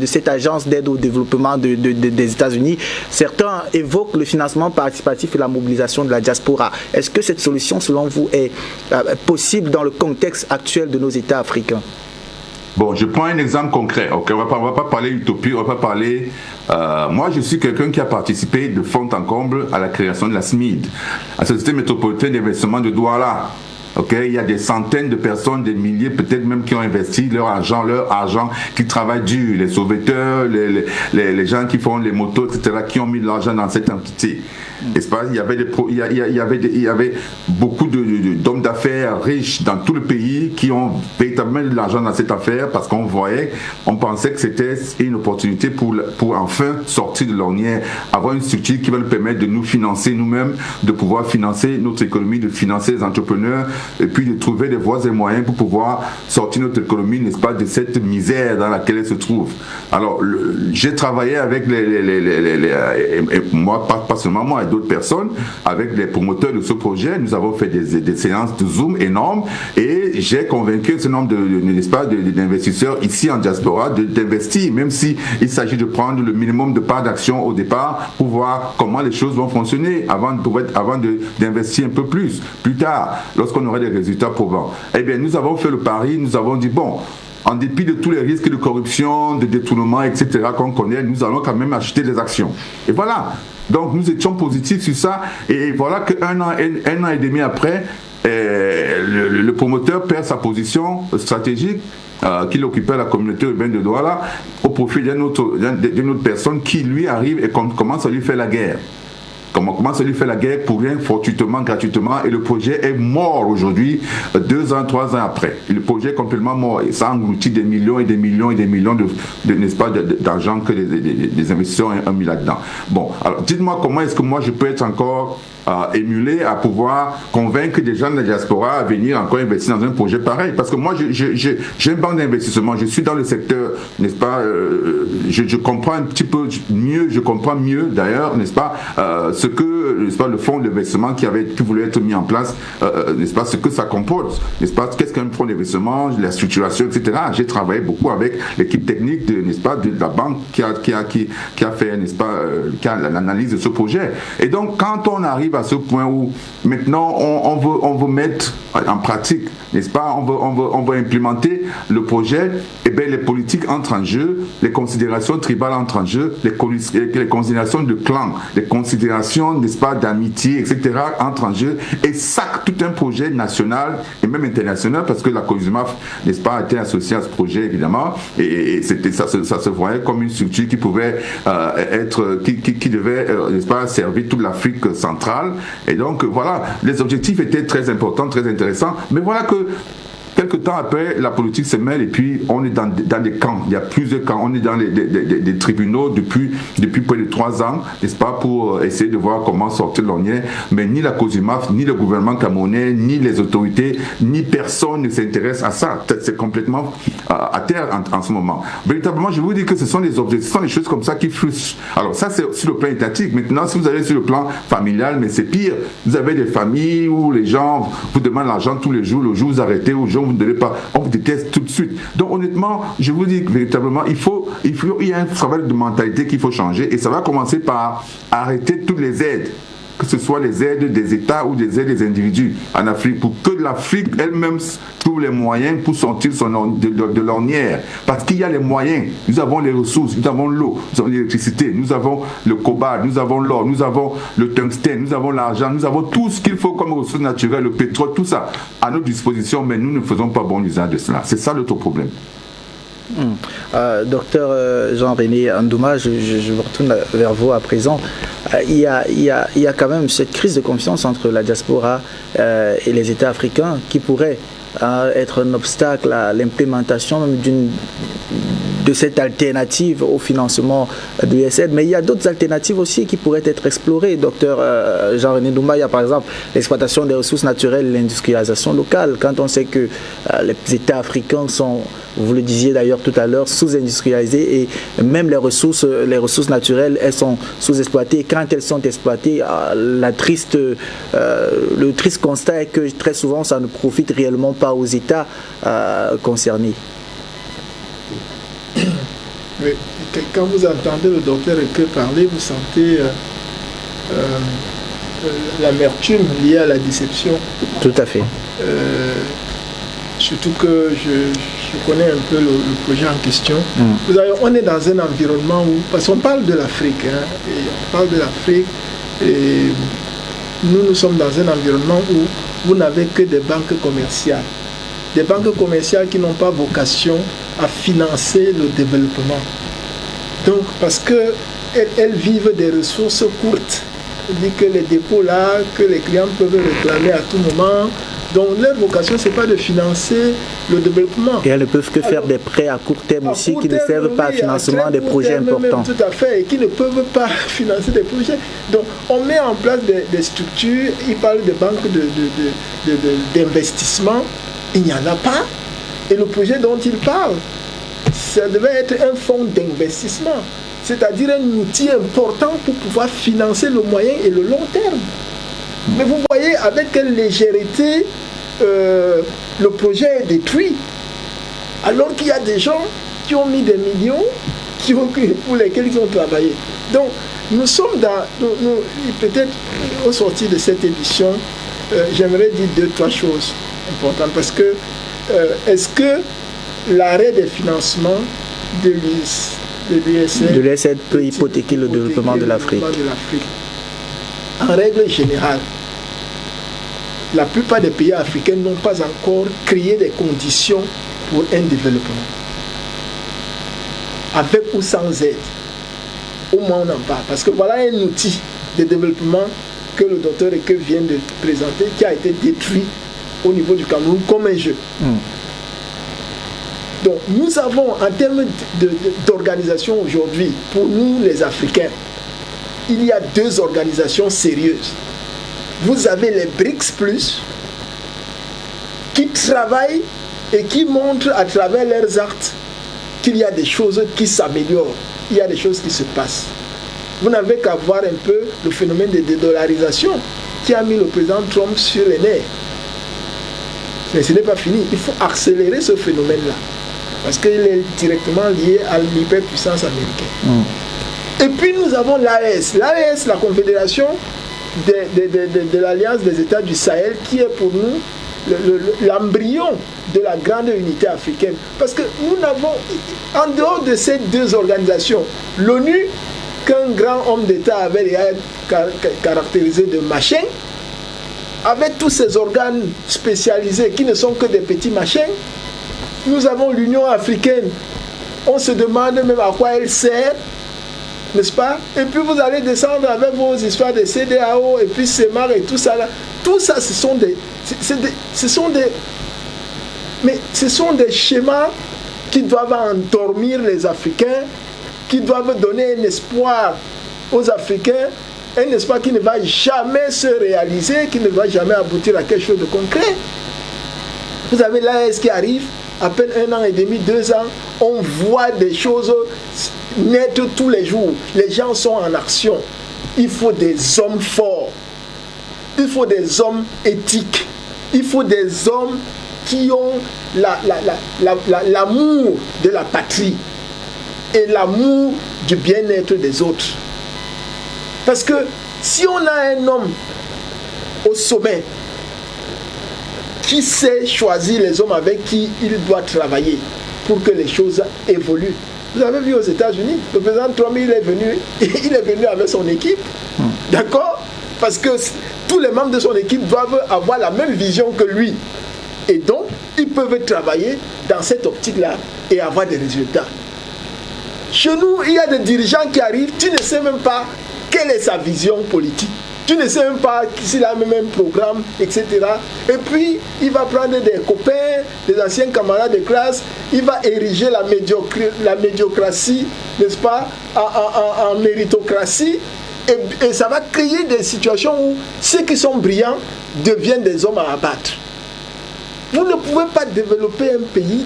cette agence d'aide au développement des États-Unis, certains évoquent le financement participatif et la mobilisation de la diaspora. Est-ce que cette solution selon vous est possible dans le contexte actuel de nos États africains? Bon, je prends un exemple concret. Okay, on va pas parler utopie, on va pas parler... moi, je suis quelqu'un qui a participé de fond en comble à la création de la SMID, la Société métropolitaine d'investissement de Douala. Okay, il y a des centaines de personnes, des milliers peut-être même qui ont investi leur argent, qui travaillent dur, les sauveteurs, les gens qui font les motos, etc., qui ont mis de l'argent dans cette entité. N'est-ce pas? Il y avait beaucoup d'hommes d'affaires riches dans tout le pays qui ont véritablement de l'argent dans cette affaire parce qu'on pensait que c'était une opportunité pour enfin sortir de l'ornière, avoir une structure qui va nous permettre de nous financer nous-mêmes, de pouvoir financer notre économie, de financer les entrepreneurs, et puis de trouver des voies et moyens pour pouvoir sortir notre économie, n'est-ce pas, de cette misère dans laquelle elle se trouve. Alors, j'ai travaillé avec moi, pas seulement moi, et d'autres personnes, avec les promoteurs de ce projet. Nous avons fait des séances de Zoom énormes et j'ai convaincu ce nombre n'est-ce pas, d'investisseurs ici en diaspora d'investir, même si il s'agit de prendre le minimum de parts d'action au départ pour voir comment les choses vont fonctionner avant d'investir un peu plus tard, lorsqu'on aura des résultats probants. Eh bien, nous avons fait le pari, nous avons dit, bon, en dépit de tous les risques de corruption, de détournement, etc. qu'on connaît, nous allons quand même acheter des actions. Et voilà. Donc, nous étions positifs sur ça. Et voilà qu'un an et demi après, le promoteur perd sa position stratégique qu'il occupait à la communauté urbaine de Douala au profit d'une autre personne qui lui arrive et commence à lui faire la guerre. Commence à lui faire la guerre pour rien, fortuitement, gratuitement, et le projet est mort aujourd'hui, 2 ans, 3 ans après. Et le projet est complètement mort, et ça engloutit des millions et des millions et des millions n'est-ce pas, d'argent que les investisseurs ont mis là-dedans. Bon, alors dites-moi comment est-ce que moi je peux être encore émulé à pouvoir convaincre des gens de la diaspora à venir encore investir dans un projet pareil. Parce que moi, j'ai une banque d'investissement, je suis dans le secteur, n'est-ce pas, je comprends un petit peu mieux, d'ailleurs, n'est-ce pas, ce que, n'est-ce pas, le fonds d'investissement qui voulait être mis en place, n'est-ce pas, ce que ça comporte, n'est-ce pas, qu'est-ce qu'un fonds d'investissement, la structuration, etc. J'ai travaillé beaucoup avec l'équipe technique, n'est-ce pas, de la banque qui a fait, n'est-ce pas, qui a l'analyse de ce projet. Et donc, quand on arrive à ce point où maintenant on veut mettre en pratique, n'est-ce pas, on veut implémenter le projet, et bien les politiques entrent en jeu, les considérations tribales entrent en jeu, les considérations de clan, les considérations, n'est-ce pas, d'amitié, etc. entrent en jeu et sacrent tout un projet national et même international, parce que la COJUMAF, n'est-ce pas, a été associée à ce projet évidemment, et ça se voyait comme une structure qui pouvait qui devait, n'est-ce pas, servir toute l'Afrique centrale. Et donc voilà, les objectifs étaient très importants, très intéressants, mais voilà que quelques temps après, la politique se mêle et puis on est dans des camps. Il y a plusieurs camps. On est dans des tribunaux depuis près de 3 ans, n'est-ce pas, pour essayer de voir comment sortir l'ornière. Mais ni la COJUMAF, ni le gouvernement camerounais, ni les autorités, ni personne ne s'intéresse à ça. C'est complètement à terre en ce moment. Véritablement, je vous dis que ce sont des objectifs, ce sont des choses comme ça qui frustrent. Alors ça, c'est sur le plan étatique. Maintenant, si vous allez sur le plan familial, mais c'est pire. Vous avez des familles où les gens vous demandent l'argent tous les jours, le jour où vous arrêtez, aux gens vous ne donnez pas, on vous déteste tout de suite. Donc honnêtement, je vous dis que véritablement, il y a un travail de mentalité qu'il faut changer, et ça va commencer par arrêter toutes les aides, que ce soit les aides des États ou des aides des individus en Afrique, pour que l'Afrique elle-même trouve les moyens pour sortir de l'ornière. Parce qu'il y a les moyens. Nous avons les ressources, nous avons l'eau, nous avons l'électricité, nous avons le cobalt, nous avons l'or, nous avons le tungstène, nous avons l'argent, nous avons tout ce qu'il faut comme ressources naturelles, le pétrole, tout ça à notre disposition, mais nous ne faisons pas bon usage de cela. C'est ça notre problème. Docteur Jean-René Ndouma, je me retourne vers vous à présent. Il y a quand même cette crise de confiance entre la diaspora et les États africains qui pourrait être un obstacle à l'implémentation de cette alternative au financement de l'USAID. Mais il y a d'autres alternatives aussi qui pourraient être explorées. Docteur Jean-René Ndouma, il y a par exemple l'exploitation des ressources naturelles et l'industrialisation locale. Quand on sait que les États africains sont, vous le disiez d'ailleurs tout à l'heure, sous-industrialisés, et même les ressources naturelles, elles sont sous-exploitées. Quand elles sont exploitées, le triste constat est que très souvent ça ne profite réellement pas aux États concernés. Oui. Quand vous entendez le docteur Eke parler, vous sentez l'amertume liée à la déception. Tout à fait. Surtout que je connais un peu le projet en question. Vous savez, on est dans un environnement où, parce qu'on parle de l'Afrique, et on parle de l'Afrique, et nous sommes dans un environnement où vous n'avez que des banques commerciales. Des banques commerciales qui n'ont pas vocation à financer le développement. Donc, parce qu'elles vivent des ressources courtes. C'est-à-dire que les dépôts là, que les clients peuvent réclamer à tout moment, Donc leur vocation, ce n'est pas de financer le développement. Et elles ne peuvent que faire des prêts à court terme aussi qui ne servent pas au financement des projets importants. Tout à fait, et qui ne peuvent pas financer des projets. Donc on met en place des structures, ils parlent de banques d'investissement, il n'y en a pas. Et le projet dont ils parlent, ça devait être un fonds d'investissement, c'est-à-dire un outil important pour pouvoir financer le moyen et le long terme. Mais vous voyez avec quelle légèreté le projet est détruit, alors qu'il y a des gens qui ont mis des millions pour lesquels ils ont travaillé. Donc nous sommes peut-être au sortir de cette édition, j'aimerais dire 2-3 choses importantes, parce que est-ce que l'arrêt des financements de l'USAID peut hypothéquer le développement de l'Afrique? En règle générale, la plupart des pays africains n'ont pas encore créé des conditions pour un développement. Avec ou sans aide, au moins on en parle. Parce que voilà un outil de développement que le docteur Eke vient de présenter, qui a été détruit au niveau du Cameroun comme un jeu. Donc nous avons, en termes d'organisation aujourd'hui, pour nous les Africains, il y a 2 organisations sérieuses. Vous avez les BRICS+, qui travaillent et qui montrent à travers leurs actes qu'il y a des choses qui s'améliorent, il y a des choses qui se passent. Vous n'avez qu'à voir un peu le phénomène de dédollarisation qui a mis le président Trump sur les nerfs. Mais ce n'est pas fini, il faut accélérer ce phénomène-là, parce qu'il est directement lié à l'hyperpuissance américaine. Et puis nous avons l'AES. L'AES, la Confédération de l'Alliance des États du Sahel, qui est pour nous l'embryon de la grande unité africaine. Parce que nous n'avons, en dehors de ces 2 organisations, l'ONU, qu'un grand homme d'État avait caractérisé de machin, avec tous ces organes spécialisés qui ne sont que des petits machins. Nous avons l'Union africaine. On se demande même à quoi elle sert, n'est-ce pas? Et puis vous allez descendre avec vos histoires de CEDEAO et puis CEMAR et tout ça là. Tout ça, ce sont des schémas qui doivent endormir les Africains, qui doivent donner un espoir aux Africains, un espoir qui ne va jamais se réaliser, qui ne va jamais aboutir à quelque chose de concret. Vous avez l'AES qui arrive, à peine 1 an et demi, 2 ans, on voit des choses naître tous les jours. Les gens sont en action. Il faut des hommes forts. Il faut des hommes éthiques. Il faut des hommes qui ont l'amour de la patrie et l'amour du bien-être des autres. Parce que si on a un homme au sommet qui sait choisir les hommes avec qui il doit travailler pour que les choses évoluent. Vous avez vu aux États-Unis, le président Trump, il est venu avec son équipe, d'accord? Parce que tous les membres de son équipe doivent avoir la même vision que lui. Et donc, ils peuvent travailler dans cette optique-là et avoir des résultats. Chez nous, il y a des dirigeants qui arrivent, tu ne sais même pas quelle est sa vision politique. Tu ne sais même pas s'il a même un programme, etc. Et puis, il va prendre des copains, des anciens camarades de classe, il va ériger la médiocratie, n'est-ce pas, en méritocratie. Et ça va créer des situations où ceux qui sont brillants deviennent des hommes à abattre. Vous ne pouvez pas développer un pays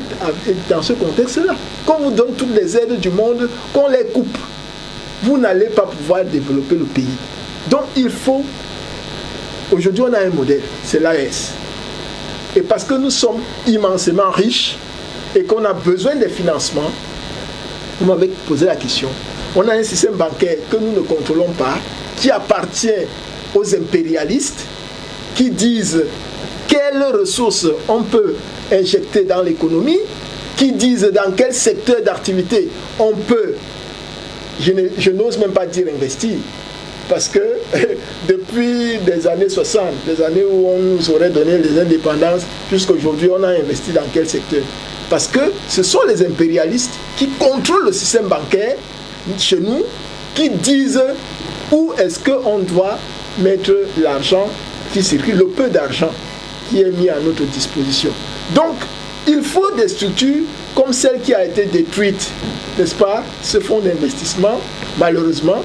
dans ce contexte-là. Qu'on vous donne toutes les aides du monde, qu'on les coupe, vous n'allez pas pouvoir développer le pays. Donc il faut, aujourd'hui on a un modèle, c'est l'AES. Et parce que nous sommes immensément riches et qu'on a besoin de financement, vous m'avez posé la question. On a un système bancaire que nous ne contrôlons pas, qui appartient aux impérialistes, qui disent quelles ressources on peut injecter dans l'économie, qui disent dans quel secteur d'activité on peut, je n'ose même pas dire investir, parce que depuis les années 60, les années où on nous aurait donné les indépendances, jusqu'à aujourd'hui, on a investi dans quel secteur? Parce que ce sont les impérialistes qui contrôlent le système bancaire chez nous, qui disent où est-ce qu'on doit mettre l'argent qui circule, le peu d'argent qui est mis à notre disposition. Donc, il faut des structures comme celle qui a été détruite, n'est-ce pas, ce fonds d'investissement, malheureusement.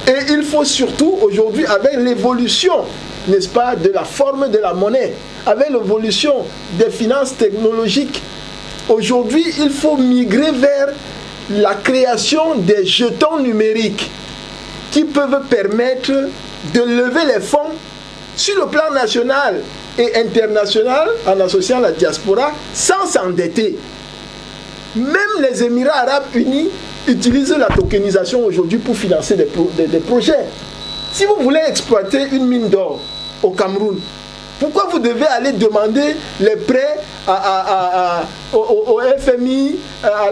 Et il faut surtout, aujourd'hui, avec l'évolution, n'est-ce pas, de la forme de la monnaie, avec l'évolution des finances technologiques, aujourd'hui, il faut migrer vers la création des jetons numériques qui peuvent permettre de lever les fonds sur le plan national et international en associant la diaspora sans s'endetter. Même les Émirats arabes unis utilisent la tokenisation aujourd'hui pour financer des projets. Si vous voulez exploiter une mine d'or au Cameroun, pourquoi vous devez aller demander les prêts au FMI, à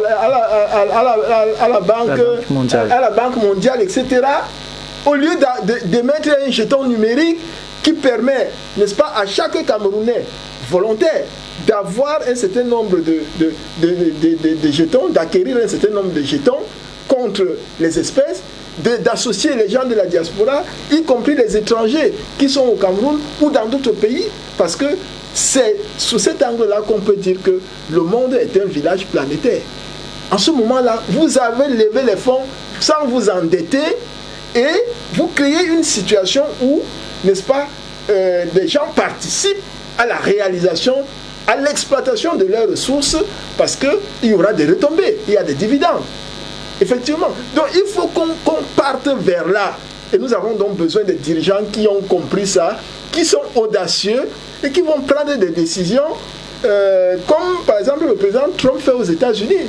la Banque mondiale, etc., au lieu d'émettre un jeton numérique qui permet, n'est-ce pas, à chaque Camerounais volontaire d'avoir un certain nombre de jetons, d'acquérir un certain nombre de jetons contre les espèces, d'associer les gens de la diaspora, y compris les étrangers qui sont au Cameroun ou dans d'autres pays, parce que c'est sous cet angle-là qu'on peut dire que le monde est un village planétaire. En ce moment-là, vous avez levé les fonds sans vous endetter et vous créez une situation où, n'est-ce pas, des gens participent à la réalisation, à l'exploitation de leurs ressources, parce qu'il y aura des retombées, il y a des dividendes. Effectivement. Donc il faut qu'on parte vers là. Et nous avons donc besoin de dirigeants qui ont compris ça, qui sont audacieux et qui vont prendre des décisions comme par exemple le président Trump fait aux États-Unis.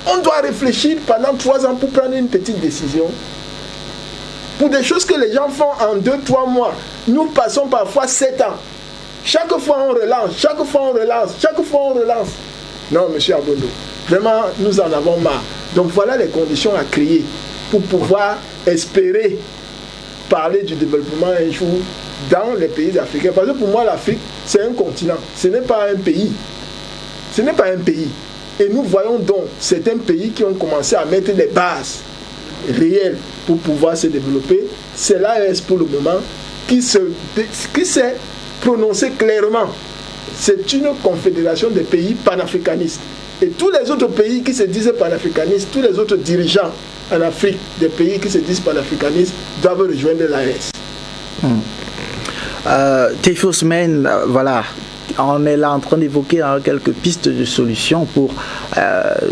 On doit réfléchir pendant 3 ans pour prendre une petite décision. Pour des choses que les gens font en 2-3 mois, nous passons parfois 7 ans. Chaque fois on relance, chaque fois on relance, chaque fois on relance. Non, monsieur Abondo, vraiment nous en avons marre. Donc voilà les conditions à créer pour pouvoir espérer parler du développement un jour dans les pays africains. Parce que pour moi l'Afrique c'est un continent, ce n'est pas un pays. Ce n'est pas un pays. Et nous voyons donc certains pays qui ont commencé à mettre des bases réelles pour pouvoir se développer. C'est l'AES pour le moment qui s'est prononcé clairement. C'est une confédération de pays panafricanistes. Et tous les autres pays qui se disent panafricanistes, tous les autres dirigeants en Afrique, des pays qui se disent panafricanistes, doivent rejoindre l'AES. Teifi Ousmane, voilà, on est là en train d'évoquer quelques pistes de solutions pour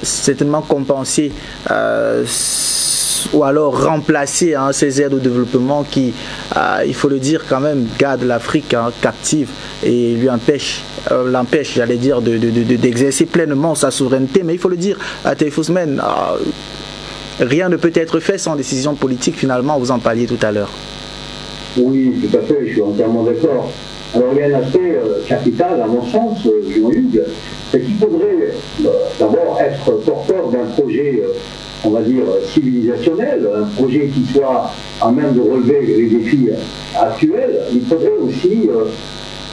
certainement compenser ou alors remplacer ces aides au développement qui, il faut le dire quand même, gardent l'Afrique captive et lui l'empêche, j'allais dire, d'exercer pleinement sa souveraineté. Mais il faut le dire, à Teifi Ousmane, rien ne peut être fait sans décision politique, finalement, vous en parliez tout à l'heure. Oui, tout à fait, je suis entièrement d'accord. Alors il y a un aspect capital, à mon sens, Jean-Hugues, c'est qu'il faudrait d'abord être porteur d'un projet, on va dire, civilisationnel, un projet qui soit à même de relever les défis actuels. Il faudrait aussi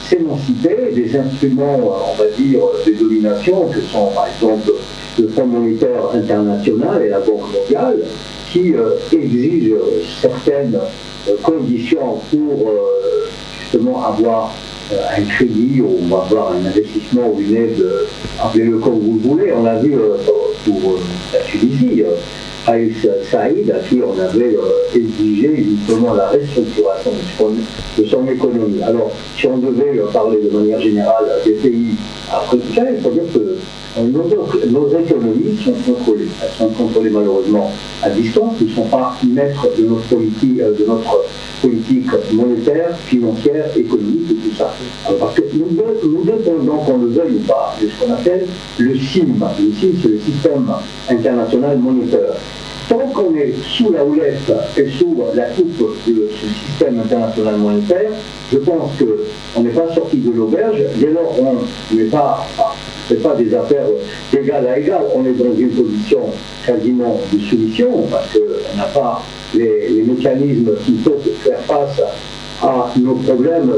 s'émanciper des instruments, on va dire, de domination, que sont par exemple le Fonds monétaire international et la Banque mondiale, qui exigent certaines conditions pour justement avoir un crédit ou avoir un investissement ou une aide, appelez-le comme vous le voulez. On l'a vu pour la Tunisie, Aïs Saïd, à qui on avait exigé justement la restructuration de son économie. Alors, si on devait parler de manière générale des pays africains, il faut dire que nos économies sont contrôlées. Elles sont contrôlées malheureusement à distance. Ils ne sont pas maîtres de notre politique monétaire, financière, économique et tout ça. Alors, parce que nous dépendons, qu'on le veuille ou pas, de ce qu'on appelle le CIM. Le CIM, c'est le système international monétaire. Tant qu'on est sous la houlette et sous la coupe de ce système international monétaire, je pense qu'on n'est pas sorti de l'auberge. Dès lors, on n'est pas... C'est pas des affaires d'égal à égal, on est dans une position quasiment de soumission parce qu'on n'a pas les mécanismes qui peuvent faire face à nos problèmes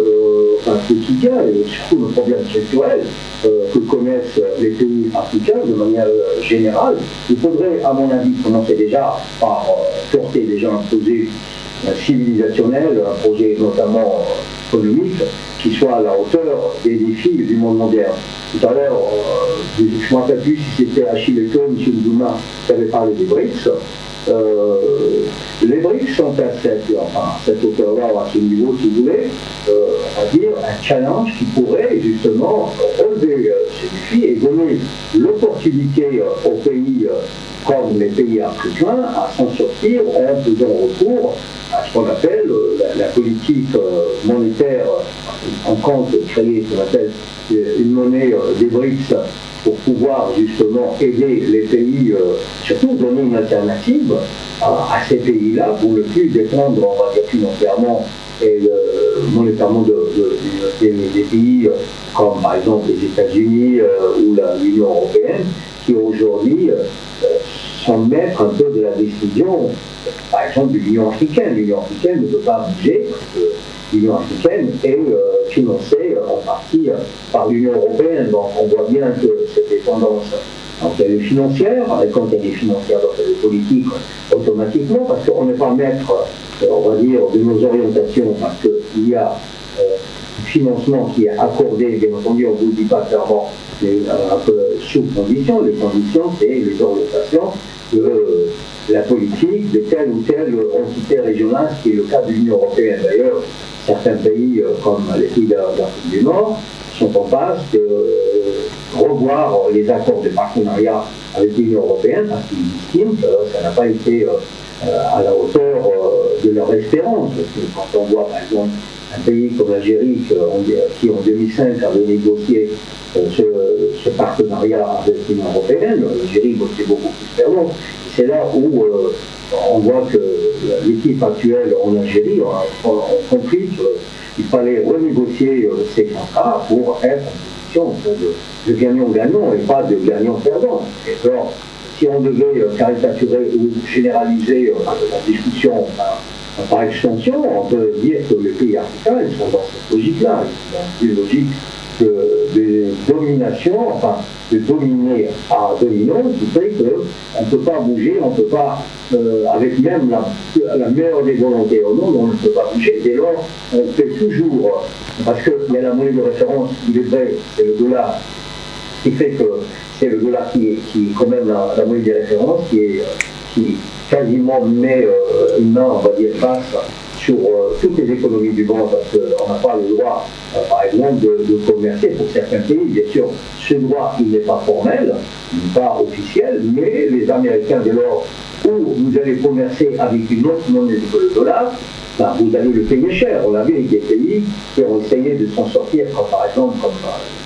quotidiens et surtout nos problèmes structurels que connaissent les pays africains de manière générale. Il faudrait, à mon avis, commencer déjà par porter déjà un projet civilisationnel, un projet notamment économique qui soit à la hauteur des défis du monde moderne. Tout à l'heure, je ne me rappelle plus si c'était Achille Eko, M. Ndouma, qui avait parlé des BRICS. Les BRICS sont à cette hauteur-là, à ce niveau, si vous voulez, on va dire un challenge qui pourrait justement relever ces défis et donner l'opportunité aux pays comme les pays africains à s'en sortir en faisant recours à ce qu'on appelle la politique monétaire, en compte créer ce qu'on appelle une monnaie des BRICS pour pouvoir justement aider les pays, surtout donner une alternative à ces pays-là pour ne plus dépendre, on va dire, financièrement et monétairement des pays comme par exemple les États-Unis ou l'Union européenne qui aujourd'hui sont maîtres un peu de la décision, par exemple de l'Union africaine. L'Union africaine ne peut pas bouger parce que l'Union africaine est financée en partie par l'Union européenne. Donc on voit bien que cette dépendance, donc elle est financière, et quand elle est financière, donc elle est politique automatiquement, parce qu'on n'est pas maître, on va dire, de nos orientations, parce qu'il y a un financement qui est accordé, bien entendu, on ne vous le dit pas clairement, mais un peu sous conditions. Les conditions, c'est les orientations de la politique de telle ou telle entité régionale, ce qui est le cas de l'Union européenne. D'ailleurs, certains pays, comme les pays d'Afrique du Nord, sont en passe de revoir les accords de partenariat avec l'Union européenne, parce qu'ils estiment que ça n'a pas été à la hauteur de leur espérance. Parce que quand on voit, par exemple, un pays comme l'Algérie, qui en 2005 avait négocié ce partenariat avec l'Union européenne, l'Algérie bossait beaucoup plus fermement. C'est là où on voit que l'équipe actuelle en Algérie a compris qu'il fallait renégocier ces contrats pour être en position de gagnant-gagnant et pas de gagnant-perdant. Et alors, si on devait caricaturer ou généraliser la discussion par extension, on peut dire que les pays africains ils sont dans cette logique-là, dans une logique de domination, enfin de dominer à dominant, qui fait qu'on ne peut pas bouger, on ne peut pas, avec même la meilleure des volontés au monde, on ne peut pas bouger. Dès lors, on fait toujours, parce qu'il y a la monnaie de référence, il est vrai, c'est le dollar, qui fait que c'est le dollar qui est quand même la monnaie de référence, qui quasiment met une main, on va dire, face sur toutes les économies du monde, parce qu'on n'a pas le droit, par exemple, de commercer pour certains pays. Bien sûr, ce droit, il n'est pas formel, il n'est pas officiel, mais les Américains, dès lors où vous allez commercer avec une autre monnaie que le dollar, ben, vous allez le payer cher. On a vu avec des pays qui ont essayé de s'en sortir, comme par exemple comme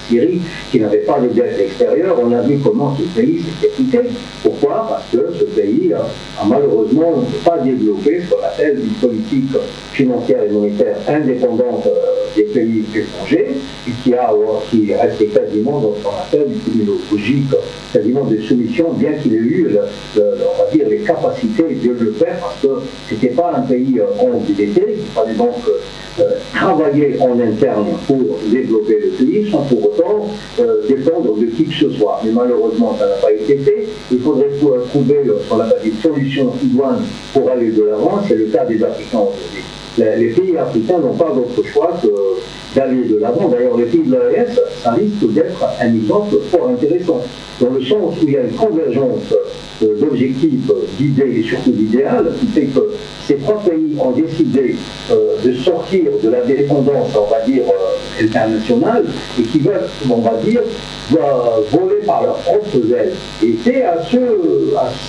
Syrie, qui n'avait pas de dette extérieure. On a vu comment ce pays s'est quitté. Pourquoi? Parce que ce pays a malheureusement pas développé ce qu'on appelle une politique financière et monétaire indépendante des pays étrangers, et qui est resté quasiment dans ce qu'on appelle une logique quasiment de soumission, bien qu'il ait eu, on va dire, les capacités de le faire, parce que c'était pas un pays endetté, il fallait donc travailler en interne pour développer le pays sans pour autant dépendre de qui que ce soit. Mais malheureusement, ça n'a pas été fait. Il faudrait trouver ce qu'on appelle des solutions idoines pour aller de l'avant. C'est le cas des Africains aujourd'hui. Les pays africains n'ont pas d'autre choix que d'aller de l'avant. D'ailleurs, les pays de l'AES, ça risque d'être un exemple fort intéressant, dans le sens où il y a une convergence d'objectifs, d'idées et surtout d'idéal, qui fait que ces trois pays ont décidé de sortir de la dépendance, on va dire, internationale, et qui veulent, on va dire, voler par leurs propres ailes. Et c'est à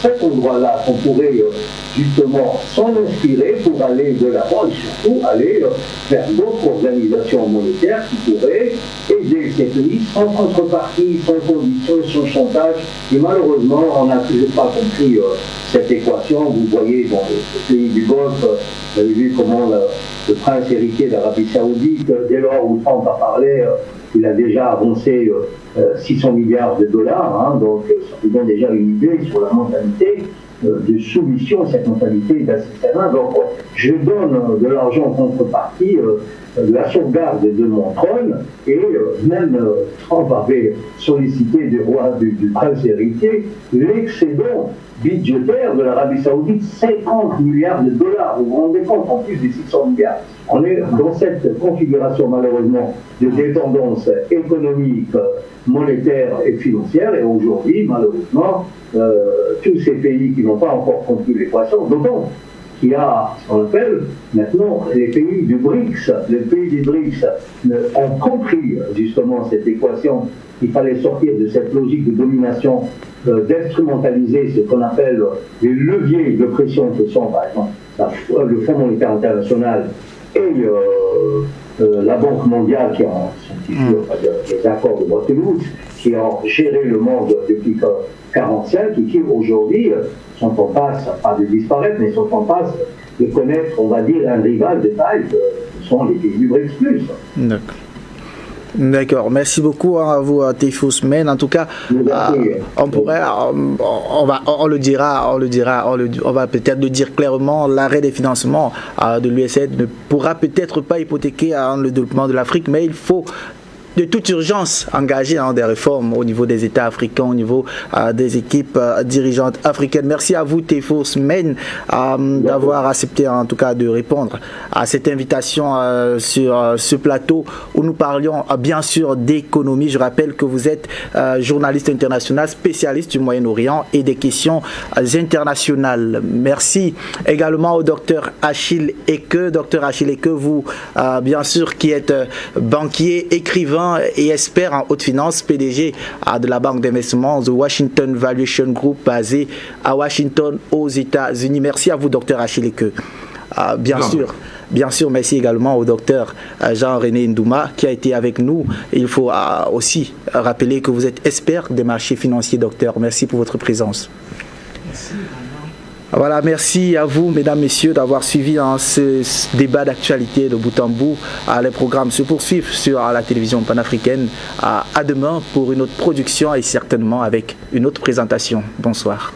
cet endroit-là qu'on pourrait justement s'en inspirer pour aller de l'avant et surtout aller vers d'autres organisations monétaires qui pourraient aider ces pays sans contrepartie, sans condition, sans chantage. Et malheureusement, on n'a toujours pas compris cette équation. Vous voyez, dans le pays du Golfe, vous avez vu comment le prince héritier d'Arabie Saoudite, dès lors où Trump a parlé, il a déjà avancé 600 milliards de dollars, hein, donc ça vous donne déjà une idée sur la mentalité de soumission, cette mentalité d'assistance. Donc je donne de l'argent en contrepartie de la sauvegarde de mon trône, et même Trump avait sollicité du roi, du prince héritier, l'excédent budgétaire de l'Arabie Saoudite, 50 milliards de dollars. Vous vous rendez compte, en plus des 600 milliards. On est dans cette configuration, malheureusement, de dépendance économique, monétaire et financière. Et aujourd'hui, malheureusement, tous ces pays qui n'ont pas encore compris l'équation, d'autant qu'il y a ce qu'on appelle maintenant les pays du BRICS. Les pays du BRICS ont compris justement cette équation. Il fallait sortir de cette logique de domination, d'instrumentaliser ce qu'on appelle les leviers de pression que sont par exemple le Fonds monétaire international et la Banque mondiale qui ont sanctifié les accords de Bretton Woods, qui ont géré le monde depuis 1945 et qui aujourd'hui sont en passe, pas de disparaître, mais sont en passe de connaître, on va dire, un rival de taille que sont les pays du BRICS+. D'accord. D'accord, merci beaucoup à vous, Tayfous Men. En tout cas, on pourrait, on va peut-être le dire clairement, l'arrêt des financements de l'USAID ne pourra peut-être pas hypothéquer le développement de l'Afrique, mais il faut de toute urgence engager des réformes au niveau des États africains, au niveau des équipes dirigeantes africaines. Merci à vous, Tayfous Men, d'avoir accepté en tout cas de répondre à cette invitation sur ce plateau où nous parlions bien sûr d'économie. Je rappelle que vous êtes journaliste international, spécialiste du Moyen-Orient et des questions internationales. Merci également au docteur Achille Eke. Docteur Achille Eke, vous, bien sûr, qui êtes banquier, écrivain, et expert en haute finance, PDG de la banque d'investissement The Washington Valuation Group basée à Washington aux États-Unis. Merci à vous, docteur Achille Eke. Bien sûr, merci également au docteur Jean-René Ndouma qui a été avec nous. Il faut aussi rappeler que vous êtes expert des marchés financiers, docteur. Merci pour votre présence. Merci. Voilà, merci à vous, mesdames, messieurs, d'avoir suivi ce débat d'actualité de bout en bout. Les programmes se poursuivent sur la télévision panafricaine. À demain pour une autre production et certainement avec une autre présentation. Bonsoir.